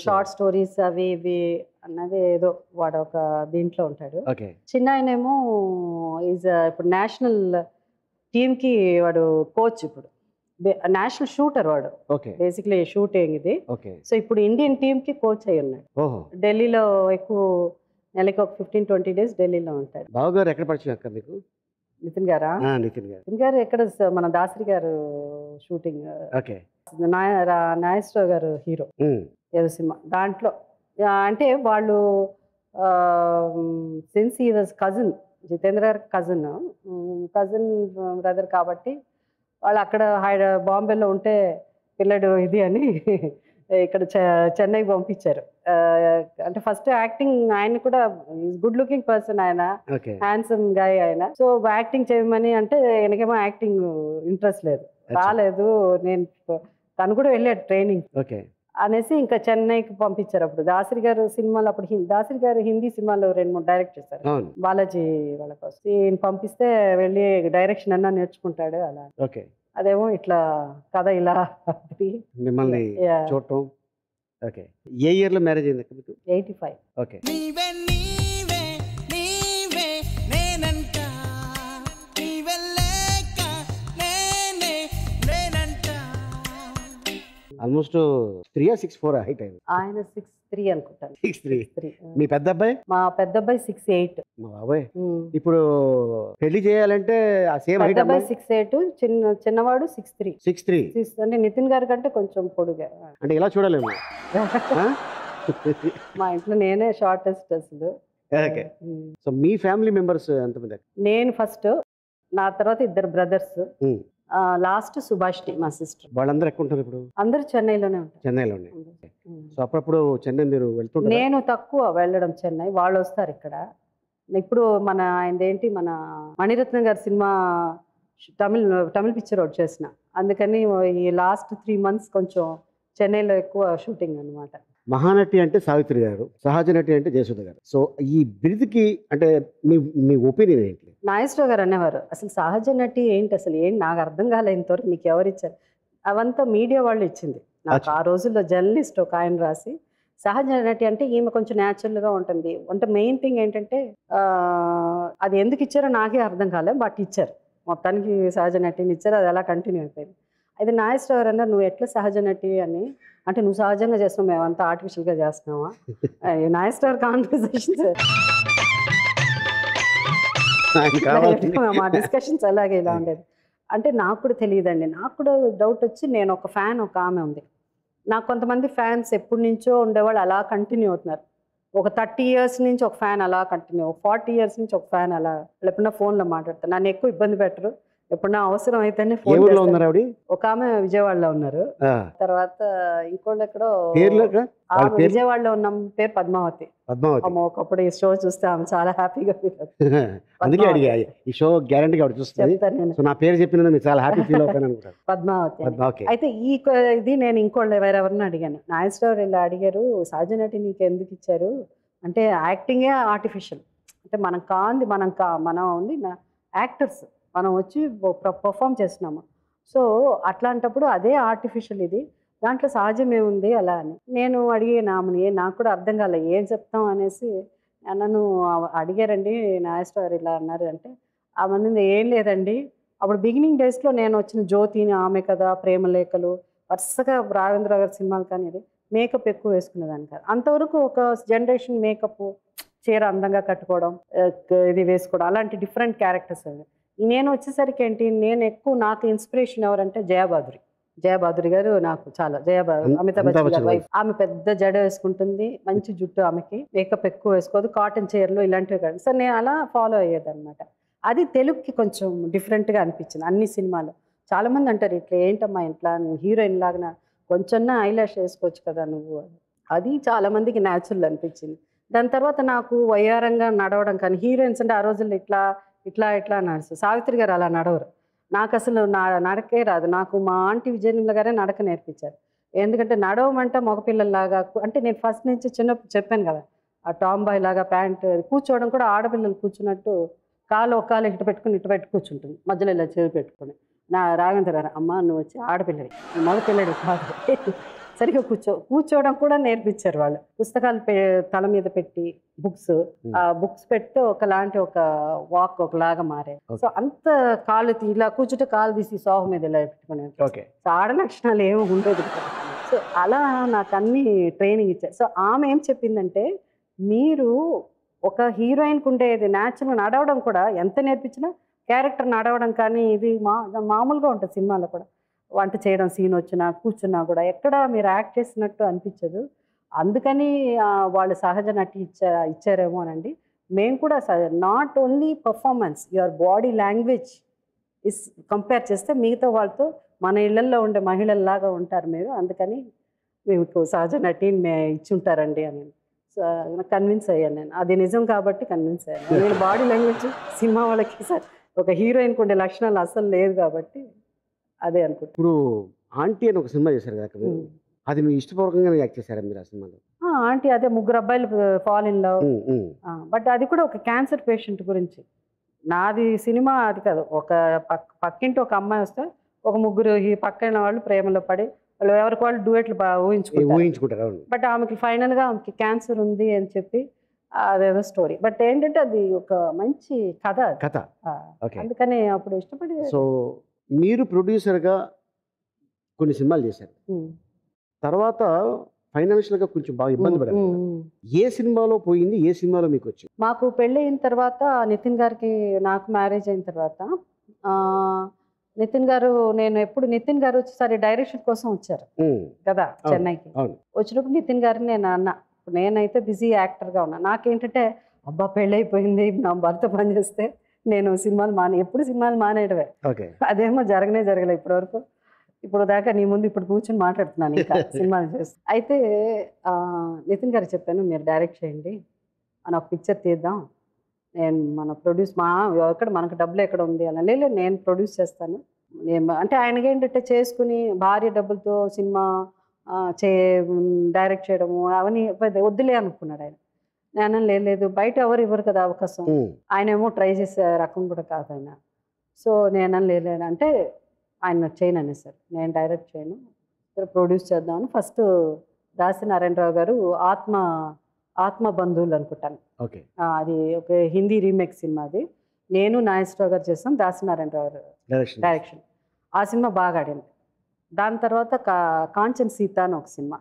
S5: షార్ట్ స్టోరీస్ అవి ఇవి అన్నది ఏదో వాడు ఒక దీంట్లో ఉంటాడు. చిన్న ఆయనేమో ఇప్పుడు నేషనల్ టీమ్ కి వాడు కోచ్, ఇప్పుడు నేషనల్ షూటర్ వాడు, బేసిక్లీ షూటింగ్ ఇది. సో ఇప్పుడు ఇండియన్ టీమ్ కి కోచ్ అయి ఉన్నాడు. ఢిల్లీలో ఎక్కువ నెలకి ఒక 15-20 days ఢిల్లీలో ఉంటాడు.
S3: బావగారు ఎక్కడ పరిచయం అక్క మీకు?
S5: నితిన్ గారు ఎక్కడ మన దాసరి గారు షూటింగ్, నాగేశ్వరరావు గారు హీరో ఏదో సినిమా దాంట్లో. అంటే వాళ్ళు since he was cousin, Jitendra గారి కజిన్ బ్రదర్ కాబట్టి వాళ్ళు అక్కడ బాంబేలో ఉంటే పిల్లడు ఇది అని ఇక్కడ చెన్నై పంపించారు. అంటే ఫస్ట్ యాక్టింగ్ ఆయన కూడా గుడ్ లుకింగ్ పర్సన్, ఆయన హ్యాండ్సమ్ గాయ్ ఆయన. సో యాక్టింగ్ చేయమని అంటే ఆయనకేమో యాక్టింగ్ ఇంట్రెస్ట్ లేదు, రాలేదు. తను కూడా వెళ్ళాడు ట్రైనింగ్ అనేసి ఇంకా చెన్నైకి పంపించారు. అప్పుడు దాసరి గారు సినిమాలు, అప్పుడు దాసరి గారు హిందీ సినిమాలు 2-3 డైరెక్ట్ చేశారు బాలాజీ వాళ్ళ కోసం. ఈయన పంపిస్తే వెళ్ళి డైరెక్షన్ అన్నా నేర్చుకుంటాడు అలా. అదేమో ఇట్లా కథ ఇలా
S3: మిమ్మల్ని చూడటం. ఏ ఇయర్ లో మ్యారేజ్ అయింది మీకు?
S5: 85.
S3: ఆల్మోస్ట్ 3 or 6'4" హైట్ ఆయన.
S5: ఆయన 6'3" అనుకుంటాను.
S3: 6'3".
S5: 6'3".
S3: మీ పెద్ద అబ్బాయి?
S5: మా పెద్ద అబ్బాయి 6'8".
S3: మా బాబాయ్ ఇప్పుడు పెళ్లి చేయాలంటే ఆ సేమ్
S5: పెద్ద
S3: హైట్
S5: అబ్బాయి
S3: అబ్బాయి
S5: 6'8", చిన్నవాడు 6'3".
S3: 6'3".
S5: అంటే నితిన్ గారి కంటే కొంచెం పొడుగా.
S3: అంటే ఇలా చూడలేము.
S5: మా ఇంట్లో నేనే షార్టెస్ట్ అసలు.
S3: ఓకే. సో మీ ఫ్యామిలీ మెంబర్స్ ఎంతమంది?
S5: నేను ఫస్ట్, నా తర్వాత 2 బ్రదర్స్, లాస్ట్ సుభాష్ని మా సిస్టర్.
S3: వాళ్ళందరూ ఎక్కడ ఉంటారు ఇప్పుడు?
S5: అందరూ చెన్నైలోనే ఉంటారు.
S3: చెన్నైలోనే. సో అప్పుడప్పుడు చెన్నై మీరు వెళ్తుంటారు?
S5: నేను తక్కువ వెళ్ళడం చెన్నై, వాళ్ళు వస్తారు ఇక్కడ. ఇప్పుడు మన ఆయనదేంటి, మన మణిరత్నం గారి సినిమా తమిళ పిక్చర్ ఒకటి చేసిన, అందుకని ఈ లాస్ట్ 3 months కొంచెం చెన్నైలో ఎక్కువ షూటింగ్ అనమాట.
S3: మహానటి అంటే సావిత్రి గారు, సహజ నటి అంటే జయసుధ గారు. సో ఈ బిరుదుకి అంటే మీ మీ ఒపీనియన్ ఏంటి?
S5: నాగేశ్వరరావు గారు అనేవారు, అసలు సహజ నటి ఏంటి, అసలు ఏంటి నాకు అర్థం కాలే ఇంతవరకు, నీకు ఎవరు ఇచ్చారు? అవంతా మీడియా వాళ్ళు ఇచ్చింది నాకు. ఆ రోజుల్లో జర్నలిస్ట్ ఒక ఆయన రాసి, సహజ నటి అంటే ఈమె కొంచెం న్యాచురల్గా ఉంటుంది అంటే, మెయిన్ థింగ్ ఏంటంటే అది ఎందుకు ఇచ్చారో నాకే అర్థం కాలే, బట్ ఇచ్చారు, మొత్తానికి సహజ నటిని ఇచ్చారు. అది అలా కంటిన్యూ అయిపోయింది. అయితే నాగేశ్వరరావు గారు అన్నారు, నువ్వు ఎట్లా సహజ నటి అని, అంటే నువ్వు సహజంగా చేస్తున్నావు, మేమంతా ఆర్టిఫిషియల్గా చేస్తున్నావా? నాగేశ్వరరావు కాన్వర్సేషన్స్, మా డిస్కషన్స్ అలాగే ఇలా ఉండేది. అంటే నాకు కూడా తెలియదండి, నాకు కూడా డౌట్ వచ్చి, నేను ఒక ఫ్యాన్, ఒక ఆమె ఉంది నాకు. కొంతమంది ఫ్యాన్స్ ఎప్పటి నుంచో ఉండేవాళ్ళు అలా కంటిన్యూ అవుతున్నారు. ఒక 30 years నుంచి ఒక ఫ్యాన్ అలా కంటిన్యూ, 40 years నుంచి ఒక ఫ్యాన్ అలా. ఎప్పుడన్నా ఫోన్లో మాట్లాడతారు, నన్ను ఎక్కువ ఇబ్బంది పెట్టరు, ఎప్పుడన్నా అవసరం అయితేనే ఫోన్. ఒక ఆమె విజయవాడలో ఉన్నారు, తర్వాత ఇంకోళ్ళు ఎక్కడో విజయవాడలో ఉన్న పేరు పద్మావతి. అమ్మ ఒకప్పుడు ఈ షో చూస్తే ఆమె చాలా హ్యాపీగా ఫీల్ అవుతుంది.
S3: అందుకే అడిగా, ఈ షో గ్యారంటీగా చూస్తుంది, నా పేరు చెప్పిన మీరు చాలా హ్యాపీ ఫీల్ అవుతాను అనుకుంటారు.
S5: పద్మావతి. అయితే ఇది నేను ఇంకోళ్ళు వేరెవరిని అడిగాను, నాగేశ్వరరావు ఇలా అడిగారు, సహజ నటి నీకు ఎందుకు ఇచ్చారు అంటే, యాక్టింగే ఆర్టిఫిషియల్, అంటే మనం కాంది, మనం ఉంది యాక్టర్స్, మనం వచ్చి పర్ఫామ్ చేస్తున్నాము. సో అట్లాంటప్పుడు అదే ఆర్టిఫిషియల్, ఇది దాంట్లో సహజమే ఉంది అలా అని నేను అడిగాను ఆమెని. నాకు కూడా అర్థం కాలే ఏం చెప్తాం అనేసి నన్ను అడిగారండి, నాగేశ్వరరావు ఇలా అన్నారు అంటే, ఆమె ఏం లేదండి, అప్పుడు బిగినింగ్ డేస్లో నేను వచ్చిన జ్యోతిని, ఆమె కదా, ప్రేమలేఖలు, వరుసగా రాఘవేంద్ర గారి సినిమాలు, కానీ ఇది మేకప్ ఎక్కువ వేసుకునేదాన్ని కాదు. అంతవరకు ఒక జనరేషన్ మేకప్, చీర అందంగా కట్టుకోవడం, ఇది వేసుకోవడం, అలాంటి డిఫరెంట్ క్యారెక్టర్స్ అవి. నేను వచ్చేసరికి ఏంటి, నేను ఎక్కువ నాకు ఇన్స్పిరేషన్ ఎవరంటే జయాబాదురి గారు నాకు చాలా. అమితాబ్ బచ్చన్ గారి వైఫ్. ఆమె పెద్ద జడ వేసుకుంటుంది, మంచి జుట్టు, ఆమెకి మేకప్ ఎక్కువ వేసుకోదు, కాటన్ చీరలు ఇలాంటివి కాదు. సో నేను అలా ఫాలో అయ్యేది అనమాట. అది తెలుగుకి కొంచెం డిఫరెంట్గా అనిపించింది అన్ని సినిమాలు. చాలామంది అంటారు, ఇట్లా ఏంటమ్మా ఇంట్లో హీరోయిన్ లాగా కొంచెం ఐలాష్ వేసుకోవచ్చు కదా నువ్వు, అది చాలామందికి న్యాచురల్ అనిపించింది. దాని తర్వాత నాకు వయ్యారంగా నడవడం, కానీ హీరోయిన్స్ అంటే ఆ రోజుల్లో ఇట్లా నడుస్తుంది. సావిత్రి గారు అలా నడవరు, నాకు అసలు నడకే రాదు. నాకు మా ఆంటీ విజయనిర్మల గారే నడక నేర్పించారు. ఎందుకంటే నడవమంటే మగపిల్లల్లాగా, అంటే నేను ఫస్ట్ నుంచి చిన్నప్పుడు చెప్పాను కదా, ఆ టాంబాయ్ లాగా ప్యాంట్, కూర్చోవడం కూడా ఆడపిల్లలు కూర్చున్నట్టు, ఒక కాలు ఇటు పెట్టి కూర్చుంటుంది, మధ్యలో ఇలా చేరు పెట్టుకుని. నా రాఘవేంద్ర గారు, అమ్మ నువ్వు వచ్చి ఆడపిల్లడి, మగపిల్లడి కాదు, సరిగ్గా కూర్చోవడం కూడా నేర్పించారు వాళ్ళు. పుస్తకాలు తల మీద పెట్టి, బుక్స్ పెట్టి ఒకలాంటి ఒక వాక్ ఒకలాగా మారే. సో అంత కాలు ఇలా కూర్చుంటే కాలు తీసి సోఫ మీద ఇలా పెట్టుకునే ఆడ లక్షణాలు ఏమి ఉండేది. సో అలా నాకు అన్ని ట్రైనింగ్ ఇచ్చారు. సో ఆమె ఏం చెప్పిందంటే, మీరు ఒక హీరోయిన్కి ఉండేది న్యాచురల్ నడవడం కూడా ఎంత నేర్పించినా, క్యారెక్టర్ నడవడం కానీ ఇది మామూలుగా ఉంటుంది. సినిమాలో కూడా వంట చేయడం సీన్ వచ్చినా, కూర్చున్నా కూడా ఎక్కడ మీరు యాక్ట్ చేసినట్టు అనిపించదు. అందుకని వాళ్ళు సహజ నటి ఇచ్చారేమో అనండి. మేము కూడా not only performance, your body language is compare చేస్తే మిగతా వాళ్ళతో మన ఇళ్లల్లో ఉండే మహిళల్లాగా ఉంటారు మీరు, అందుకని మీకు సహజ నటిని ఇచ్చి ఉంటారండి అని కన్విన్స్ అయ్యాను నేను. అది నిజం కాబట్టి కన్విన్స్ అయ్యాను. నేను బాడీ లాంగ్వేజ్ సినిమా వాళ్ళకి ఒక హీరోయిన్కి ఉండే లక్షణాలు అసలు లేదు కాబట్టి అదే అనుకుంటా.
S3: ఇప్పుడు ఆంటీ అని ఒక సినిమా చేశారు కదా, అది మీ ఇష్టపూర్వకంగా యాక్ట్ చేశారా మీరు ఆ సినిమాలో?
S5: ఆంటీ అదే 3 అబ్బాయిలు ఫాల్ ఇన్ లవ్, బట్ అది కూడా ఒక క్యాన్సర్ పేషెంట్ గురించి. నాది సినిమా అది కాదు, ఒక పక్కింటి ఒక అమ్మాయి వస్తే ఒక 3 పక్కన వాళ్ళు ప్రేమలో పడి వాళ్ళు ఎవరికి వాళ్ళు డూయెట్లు ఊహించుకుంటారు. బట్ ఆమెకి ఫైనల్గా ఆమెకి క్యాన్సర్ ఉంది అని చెప్పి అదేదో స్టోరీ. బట్ ఏంటంటే అది ఒక మంచి కథ, అందుకని అప్పుడు ఇష్టపడి.
S3: సో మీరు ప్రొడ్యూసర్గా కొన్ని సినిమాలు చేశారు, తర్వాత ఫైనాన్షియల్గా కొంచెం బాగా ఇబ్బంది పడారు కదా. ఏ సినిమాలో పోయింది, ఏ సినిమాలో మీకు వచ్చింది?
S5: మాకు పెళ్ళి అయిన తర్వాత నితిన్ గారికి నాకు మ్యారేజ్ అయిన తర్వాత ఆ, నితిన్ గారు నేను ఎప్పుడు నితిన్ గారు వచ్చేసరి డైరెక్షన్ కోసం వచ్చారు కదా చెన్నైకి.
S3: అవును.
S5: వచ్చినప్పుడు నితిన్ గారిని నేను అన్నా, నేనైతే బిజీ యాక్టర్గా ఉన్నా, నాకేంటంటే అబ్బా పెళ్ళైపోయింది, నా భర్త పనిచేస్తే నేను సినిమాలు ఎప్పుడు సినిమాలు మానేయడమే.
S3: ఓకే.
S5: అదేమో జరగలేదు ఇప్పటివరకు. ఇప్పుడు దాకా నీ ముందు ఇప్పుడు కూర్చొని మాట్లాడుతున్నాను ఇంకా సినిమాలు చేస్తూ. అయితే నితిన్ గారికి చెప్పాను, మీరు డైరెక్ట్ చేయండి, మనం ఒక పిక్చర్ తీద్దాం, నేను మన ప్రొడ్యూస్ ఎక్కడ మనకు డబ్బులు ఎక్కడ ఉంది అలా. లేదు నేను ప్రొడ్యూస్ చేస్తాను. అంటే ఆయనకి ఏంటంటే చేసుకుని భార్య డబ్బులతో సినిమా డైరెక్ట్ చేయడము అవన్నీ వద్దులే అనుకున్నాడు ఆయన. నేను లేదు, బయట ఎవరు ఇవ్వరు కదా అవకాశం, ఆయన ఏమో ట్రై చేసే రకం కూడా కాదు ఆయన. సో నేను లేదు అంటే ఆయన చేయను అనేసారు, నేను డైరెక్ట్ చేయను, ప్రొడ్యూస్ చేద్దామని. ఫస్ట్ దాసి నారాయణరావు గారు ఆత్మ బంధువులు అనుకుంటాను,
S3: ఓకే,
S5: అది ఒక హిందీ రీమేక్ సినిమా. అది నేను నాగేశ్వరరావు గారు చేస్తాం, దాసి నారాయణరావు గారు డైరెక్షన్. ఆ సినిమా బాగా ఆడింది. దాని తర్వాత కాంచన్ సీత అని ఒక సినిమా,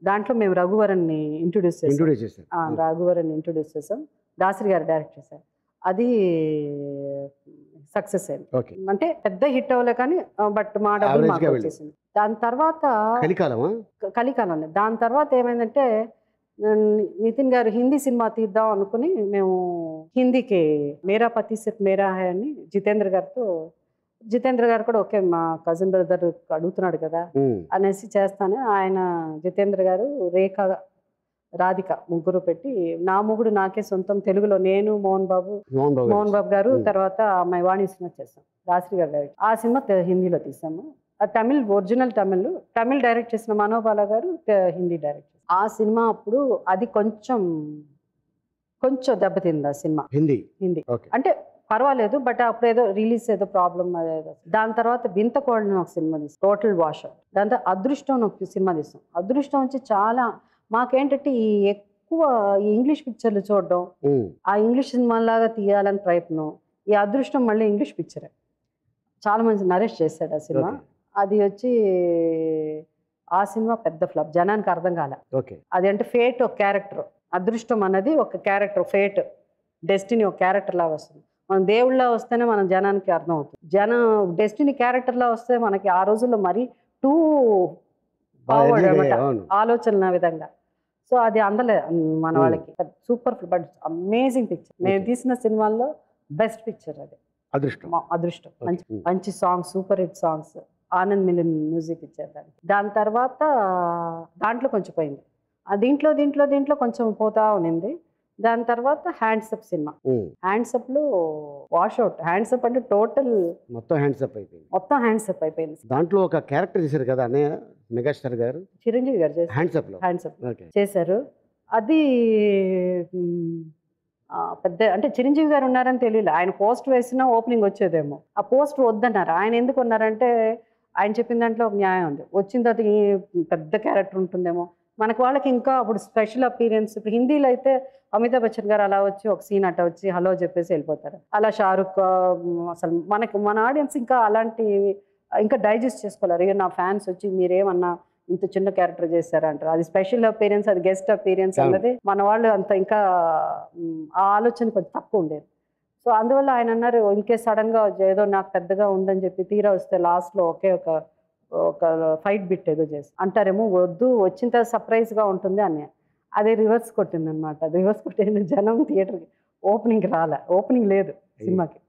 S5: దాంట్లో మేము రఘువరన్ని ఇంట్రొడ్యూస్ చేసాం. రఘువరన్ని ఇంట్రొడ్యూస్ చేసాం, దాసరి గారు డైరెక్ట్ చేశారు. అది సక్సెస్ అయింది. అంటే పెద్ద హిట్ అవ్వలే కానీ బట్ మా డబ్బులు మాకు వచ్చేసింది. దాని తర్వాత కలికాలం. దాని తర్వాత ఏమైందంటే నితిన్ గారు హిందీ సినిమా తీద్దాం అనుకుని మేము హిందీకి మేరా పతి సిర్ఫ్ మేరా హై అని జితేంద్ర గారు కూడా ఓకే మా కజిన్ బ్రదర్ అడుగుతున్నాడు కదా అనేసి చేస్తాను. ఆయన జితేంద్ర గారు, రేఖ, రాధిక ముగ్గురు పెట్టి, నా మొగుడు నాకే సొంతం తెలుగులో నేను మోహన్ బాబు గారు, తర్వాత అమ్మాయి వాణి సినిమా చేస్తాం, దాసరి గారు డైరెక్ట్. ఆ సినిమా హిందీలో తీసాము. తమిళ్ ఒరిజినల్ తమిళ్ డైరెక్ట్ చేసిన మనోబాల గారు హిందీ డైరెక్ట్. ఆ సినిమా అప్పుడు అది కొంచెం దెబ్బతింది ఆ సినిమా హిందీ. అంటే పర్వాలేదు బట్ అప్పుడు ఏదో రిలీజ్ ఏదో ప్రాబ్లమ్. దాని తర్వాత వింత కోళ్ళని ఒక సినిమా తీస్తాం, టోటల్ వాష్ అవుట్. దాని తర్వాత అదృష్టం ఒక సినిమా తీస్తాం. అదృష్టం వచ్చి చాలా మాకేంటంటే ఈ ఎక్కువ ఇంగ్లీష్ పిక్చర్లు చూడడం, ఆ ఇంగ్లీష్ సినిమాలాగా తీయాలని ప్రయత్నం. ఈ అదృష్టం మళ్ళీ ఇంగ్లీష్ పిక్చరే, చాలా మంది నరేష్ చేశాడు ఆ సినిమా. అది వచ్చి ఆ సినిమా పెద్ద ఫ్లాప్, జనానికి అర్థం కాలే. అది అంటే ఫేట్ ఒక క్యారెక్టర్, అదృష్టం అన్నది ఒక క్యారెక్టర్, ఫేట్ డెస్టినీ ఒక క్యారెక్టర్ లాగా వస్తుంది. మనం దేవుళ్ళ వస్తేనే మనం జనానికి అర్థం అవుతుంది. డెస్టినీ క్యారెక్టర్లా వస్తే మనకి ఆ రోజుల్లో మరీ టూ ఫార్వర్డ్ అనమాట ఆలోచన విధంగా. సో అది అందలే మన వాళ్ళకి. సూపర్ బట్ అమేజింగ్ పిక్చర్, నేను తీసిన సినిమాల్లో బెస్ట్ పిక్చర్ అది అదృష్టం. మంచి songs, super hit songs, Anand melon music ఇచ్చారు దానికి. దాని తర్వాత దాంట్లో కొంచెం పోయింది, దీంట్లో కొంచెం పోతా ఉన్నింది. దాని తర్వాత hands up cinema, hands up washout. Hands up అంటే టోటల్ మొత్తం హ్యాండ్సప్ అయిపోయింది.
S3: దాంట్లో ఒక క్యారెక్టర్ చేశారు కదా అన్నయ్య మెగాస్టార్ గారు,
S5: చిరంజీవి గారు హ్యాండ్సప్ చేశారు. అది పెద్ద అంటే చిరంజీవి గారు ఉన్నారని తెలియదు. ఆయన పోస్ట్ వేసినా ఓపెనింగ్ వచ్చేదేమో, ఆ పోస్ట్ వద్దన్నారు. ఆయన ఎందుకు ఉన్నారంటే ఆయన చెప్పిన దాంట్లో ఒక న్యాయం ఉంది. వచ్చిన తర్వాత ఈ పెద్ద క్యారెక్టర్ ఉంటుందేమో మనకు, వాళ్ళకి ఇంకా అప్పుడు స్పెషల్ అపీరియన్స్. ఇప్పుడు హిందీలో అయితే అమితాబ్ బచ్చన్ గారు అలా వచ్చి ఒక సీన్ అట్ట వచ్చి హలో చెప్పేసి వెళ్ళిపోతారు. అలా షారుఖ్, అసలు మన ఆడియన్స్ ఇంకా అలాంటివి ఇంకా డైజెస్ట్ చేసుకోలేరు. ఇక నా ఫ్యాన్స్ వచ్చి మీరేమన్నా ఇంత చిన్న క్యారెక్టర్ చేశారంటారు. అది స్పెషల్ అపీరియన్స్, అది గెస్ట్ అపీరియన్స్ అన్నది మన వాళ్ళు అంత ఇంకా ఆ ఆలోచన కొంచెం తక్కువ ఉండేది. సో అందువల్ల ఆయన అన్నారు ఇన్కేస్ సడన్గా ఏదో నాకు పెద్దగా ఉందని చెప్పి తీరా వస్తే లాస్ట్లో ఒకే ఒక ఫైట్ బిట్ ఏదో చేసి అంటారేమో, వద్దు వచ్చిన తర్వాత సర్ప్రైజ్గా ఉంటుంది అని. అదే రివర్స్ కొట్టింది అనమాట. రివర్స్ కొట్టిన జనం థియేటర్కి ఓపెనింగ్ లేదు సినిమాకి,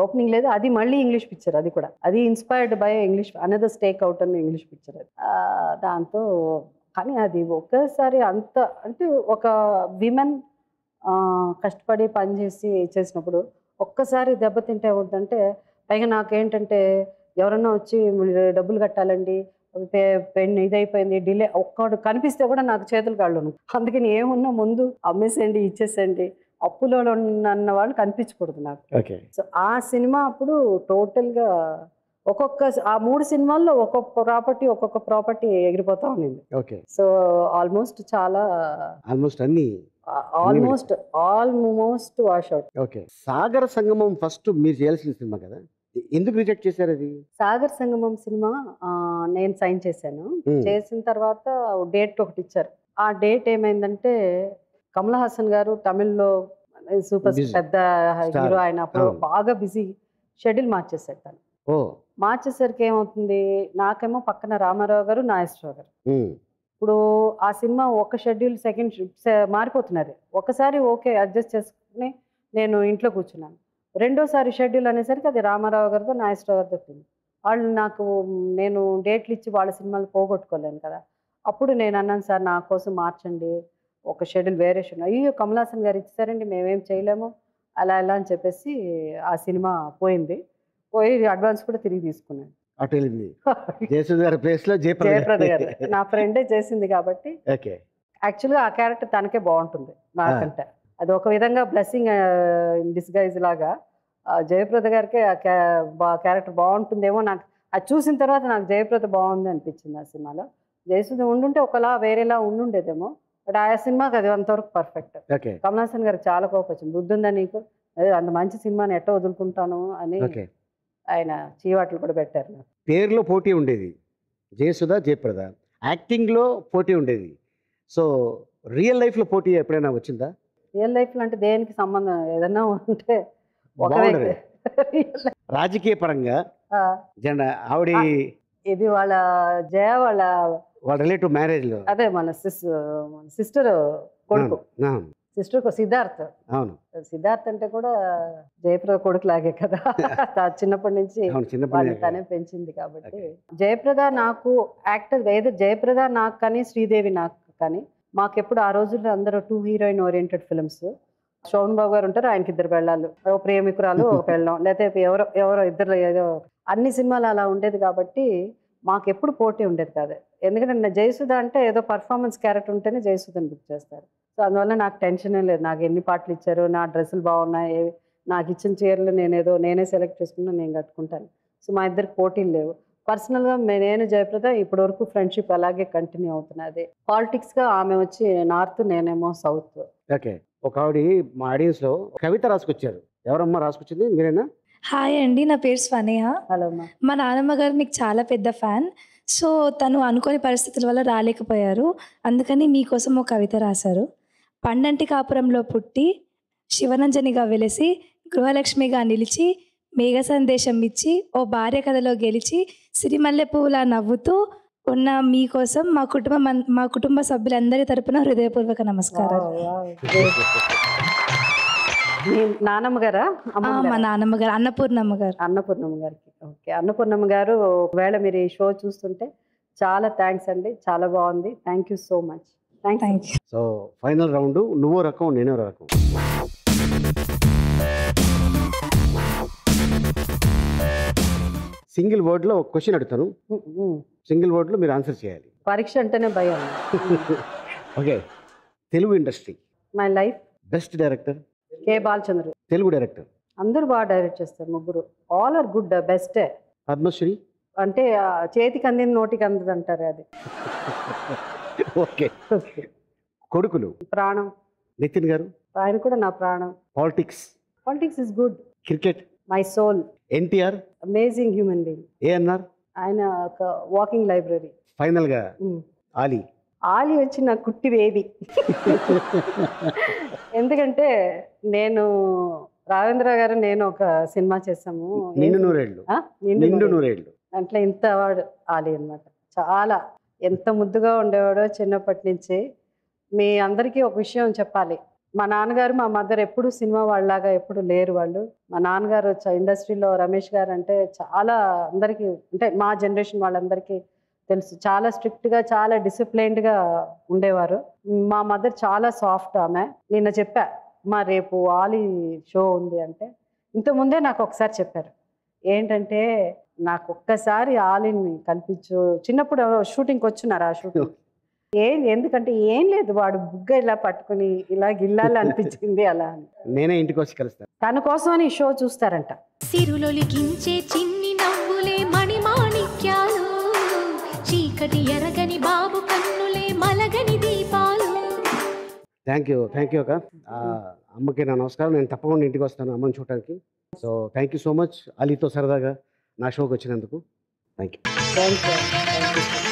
S5: ఓపెనింగ్ లేదు. అది మళ్ళీ ఇంగ్లీష్ పిక్చర్, అది కూడా అది inspired by English, another stake out అని ఇంగ్లీష్ పిక్చర్ అది. దాంతో కానీ అది ఒకేసారి అంత అంటే ఒక విమెన్ కష్టపడి పనిచేసి చేసినప్పుడు ఒక్కసారి దెబ్బతింటే అవుతుందంటే, పైగా నాకేంటంటే ఎవరన్నా వచ్చి డబ్బులు కట్టాలండి, పెన్ ఇదైపోయింది డిలే, ఒక్కడు కనిపిస్తే కూడా నాకు చేతులు కాళ్ళు. అందుకని ఏమున్నా ముందు అమ్మేసేయండి, ఇచ్చేసేయండి, అప్పులో ఉన్న వాళ్ళు కనిపించకూడదు నాకు. సో ఆ సినిమా అప్పుడు టోటల్గా ఆ 3 సినిమాల్లో ఒక్కొక్క ప్రాపర్టీ ఎగిరిపోతా ఉండింది. So almost wash out.
S3: సాగర సంగమం ఫస్ట్ మీరు చేయాల్సిన సినిమా కదా? ఎందుకు రిజెక్ట్ చేశారు అది?
S5: సాగర్ సంగమం సినిమా నేను సైన్ చేశాను. చేసిన తర్వాత డేట్ ఒకటి ఇచ్చారు. ఆ డేట్ ఏమైందంటే కమల్ హాసన్ గారు తమిళ్లో సూపర్
S3: Busy.
S5: పెద్ద హీరో ఆయన అప్పుడు బాగా బిజీ షెడ్యూల్ మార్చేశారు తను. మార్చేసరికి ఏమవుతుంది, నాకేమో పక్కన రామారావు గారు నాగేశ్వరరావు గారు. ఇప్పుడు ఆ సినిమా ఒక షెడ్యూల్ సెకండ్ మారిపోతున్నది. ఒకసారి ఓకే అడ్జస్ట్ చేసుకుని నేను ఇంట్లో కూర్చున్నాను. రెండోసారి షెడ్యూల్ అనేసరికి అది రామారావు గారితో నాగేశ్వరరావు గారితో చెప్పింది. వాళ్ళు నేను డేట్లు ఇచ్చి వాళ్ళ సినిమాలు పోగొట్టుకోలేను కదా. అప్పుడు నేను అన్నాను, సార్ నా కోసం మార్చండి, ఒక షెడ్యూల్ వేరే షెడ్యూల్. అయ్యో కమల్ హాసన్ గారు ఇచ్చారండి, మేమేం చేయలేము అలా ఎలా అని చెప్పేసి ఆ సినిమా పోయి అడ్వాన్స్ కూడా తిరిగి తీసుకున్నాను.
S3: అటు వెళ్ళింది జయసుధ గారి ప్లేస్ లో
S5: జయప్రద గారు నా ఫ్రెండే చేసింది కాబట్టి
S3: ఓకే.
S5: యాక్చువల్గా ఆ క్యారెక్టర్ తనకే బాగుంటుంది నాకంటే. అది ఒక విధంగా బ్లెస్సింగ్ ఇన్ డిస్గైజ్ లాగా జయప్రద గారికి ఆ క్యారెక్టర్ బాగుంటుందేమో. నాకు అది చూసిన తర్వాత నాకు జయప్రద బాగుంది అనిపించింది ఆ సినిమాలో. జయసుధ ఉండుంటే ఒకలా వేరేలా ఉండుండేదేమో, బట్ ఆ సినిమాకి అది అంతవరకు పర్ఫెక్ట్. కమల్ హాసన్ గారికి చాలా కోపం వచ్చింది, బుద్ధి ఉందా నీకు, అదే అంత మంచి సినిమాని ఎట్లా వదులుకుంటాను అని ఆయన చీవాట్లు కూడా పెట్టారు.
S3: పేరులో పోటీ ఉండేది జయసుధ జయప్రద, యాక్టింగ్లో పోటీ ఉండేది. సో రియల్ లైఫ్లో పోటీ ఎప్పుడైనా వచ్చిందా?
S5: రియల్ లైఫ్లో అంటే దేనికి సంబంధం ఏదన్నా ఉంటే ఒక
S3: రాజకీయ పరంగా ఆవిడ
S5: ఇది వాళ్ళ జయ వాళ్ళ
S3: రిలేటివ్ మ్యారేజ్ లో
S5: అదే మన సిస్టర్ కొడుకు, సిస్టర్ సిద్ధార్థ్.
S3: అవును,
S5: సిద్ధార్థ్ అంటే కూడా జయప్రద కొడుకు లాగే కదా. చిన్నప్పటి నుంచి తనే పెంచింది కాబట్టి. జయప్రద నాకు యాక్టర్ ఏదో జయప్రద నాకు కానీ శ్రీదేవి నాకు కానీ మాకెప్పుడు ఆ రోజుల్లో అందరూ 2 హీరోయిన్ ఓరియంటెడ్ ఫిల్మ్స్. శోభన్ బాబు గారు ఉంటారు, ఆయనకి 2 పెళ్ళాలు, ఓ ప్రేమికురాలు ఒక పెళ్ళం, లేకపోతే ఎవరో ఇద్దరు ఏదో అన్ని సినిమాలు అలా ఉండేది కాబట్టి మాకెప్పుడు పోటీ ఉండేది కాదు. ఎందుకంటే జయసుధ అంటే ఏదో పర్ఫార్మెన్స్ క్యారెక్టర్ ఉంటేనే జయసుధని బుక్ చేస్తారు. సో అందువల్ల నాకు టెన్షనే లేదు. నాకు ఎన్ని పాటలు ఇచ్చారు, నా డ్రెస్సులు బాగున్నాయి, నాకు ఇచ్చిన చీరలు నేనే సెలెక్ట్ చేసుకున్నా, నేను కట్టుకుంటాను. సో మా ఇద్దరికి పోటీలు లేవు. పర్సనల్గా నేను జయప్రద ఇప్పటి వరకు ఫ్రెండ్షిప్ అలాగే కంటిన్యూ అవుతున్నది. పాలిటిక్స్గా ఆమె వచ్చి నార్త్, నేనేమో సౌత్.
S3: ఓకే. ఒక ఆవిడ మా ఆడియన్స్లో కవిత రాసుకొచ్చారు. ఎవరమ్మా రాసుకొచ్చింది, మీరేనా?
S7: హాయ్ అండి, నా పేరు స్వనేహ.
S5: హలో.
S7: మా నాన్నమ్మ గారు మీకు చాలా పెద్ద ఫ్యాన్. సో తను అనుకోని పరిస్థితుల వల్ల రాలేకపోయారు, అందుకని మీకోసం ఒక కవిత రాశారు. పండంటి కాపురంలో పుట్టి శివనంజనిగా వెలిసి గృహలక్ష్మిగా నిలిచి మేఘ సందేశం ఇచ్చి ఓ భార్య కథలో గెలిచి సిరిమల్లె పువ్వులా నవ్వుతూ ఉన్న మీకోసం మా కుటుంబ సభ్యులందరి తరపున హృదయపూర్వక నమస్కారాలు.
S5: నానమ్మ గారా?
S7: మా నాన్నమ్మ గారు అన్నపూర్ణమ్మ
S5: గారికి. ఓకే, అన్నపూర్ణమ్మ గారు ఒకవేళ మీరు ఈ షో చూస్తుంటే చాలా థ్యాంక్స్ అండి, చాలా బాగుంది. Thank you so much. Thank you.
S3: So final round నువ్వో రకం నేనో రకం. సింగిల్ వర్డ్లో ఒక క్వశ్చన్ అడుగుతాను, సింగిల్ వర్డ్లో మీరు ఆన్సర్ చేయాలి.
S5: పరీక్ష అంటేనే భయం.
S3: Okay. Telugu industry
S5: my life.
S3: Best director?
S5: K Balachandra.
S3: Telugu director?
S5: అందరూ బాగా డైరెక్ట్ చేస్తారు, ముగ్గురు. ఆల్ ఆర్ గుడ్, బెస్టే.
S3: పద్మశ్రీ
S5: అంటే చేతికి అందింది నోటికి అందదు అంటారు అది.
S3: ఓకే. కొడుకులు?
S5: ప్రాణం.
S3: నితిన్ గారు?
S5: ఆయన కూడా నా ప్రాణం.
S3: Politics
S5: is good.
S3: Cricket?
S5: My soul.
S3: NTR?
S5: Amazing human being.
S3: ANR?
S5: ఆయన ఒక వాకింగ్ లైబ్రరీ.
S3: ఫైనల్ గా ఆలీ
S5: వచ్చి నా కుట్టి బేబీ. ఎందుకంటే నేను రావేంద్ర గారు నేను ఒక సినిమా చేసాము,
S3: నిండు నూరేళ్ళు.
S5: దాంట్లో ఇంత వాడు ఆలీ అన్నమాట. చాలా ఎంత ముద్దుగా ఉండేవాడో చిన్నప్పటి నుంచి. మీ అందరికీ ఒక విషయం చెప్పాలి, మా నాన్నగారు మా మదర్ ఎప్పుడు సినిమా వాళ్ళలాగా ఎప్పుడు లేరు. వాళ్ళు మా నాన్నగారు ఇండస్ట్రీలో రమేష్ గారు అంటే చాలా అందరికీ, అంటే మా జనరేషన్ వాళ్ళందరికీ తెలుసు, చాలా స్ట్రిక్ట్గా చాలా డిసిప్లైన్డ్గా ఉండేవారు. మా మదర్ చాలా సాఫ్ట్. ఆమె నిన్న చెప్పా, మా రేపు ఆలీ షో ఉంది అంటే ఇంతకుముందే నాకు ఒకసారి చెప్పారు, ఏంటంటే నాకు ఒక్కసారి ఆలీని కల్పించు. చిన్నప్పుడు షూటింగ్కి వచ్చినారు, ఆ షూటింగ్ ఎందుకంటే ఏం లేదు, వాడు బుగ్గ ఇలా పట్టుకుని ఇలా గిల్లాలి అనిపించింది అలా అని.
S3: నేనే ఇంటికి వచ్చి కలుస్తాను.
S5: తన కోసం అని షో చూస్తారంట.
S1: సిరులొలికించే చిన్ని నవ్వులే మణిమాణిక్యాలు, చీకటి ఎరగని బాబు కన్నులే మలగని దీపాలు.
S3: థ్యాంక్ యూ అక్క. అమ్మకి నా నమస్కారం. నేను తప్పకుండా ఇంటికి వస్తాను అమ్మని చూడటానికి. So thank you so much అలీతో సరదాగా నా షోకి వచ్చినందుకు థ్యాంక్ యూ.
S5: Thank you.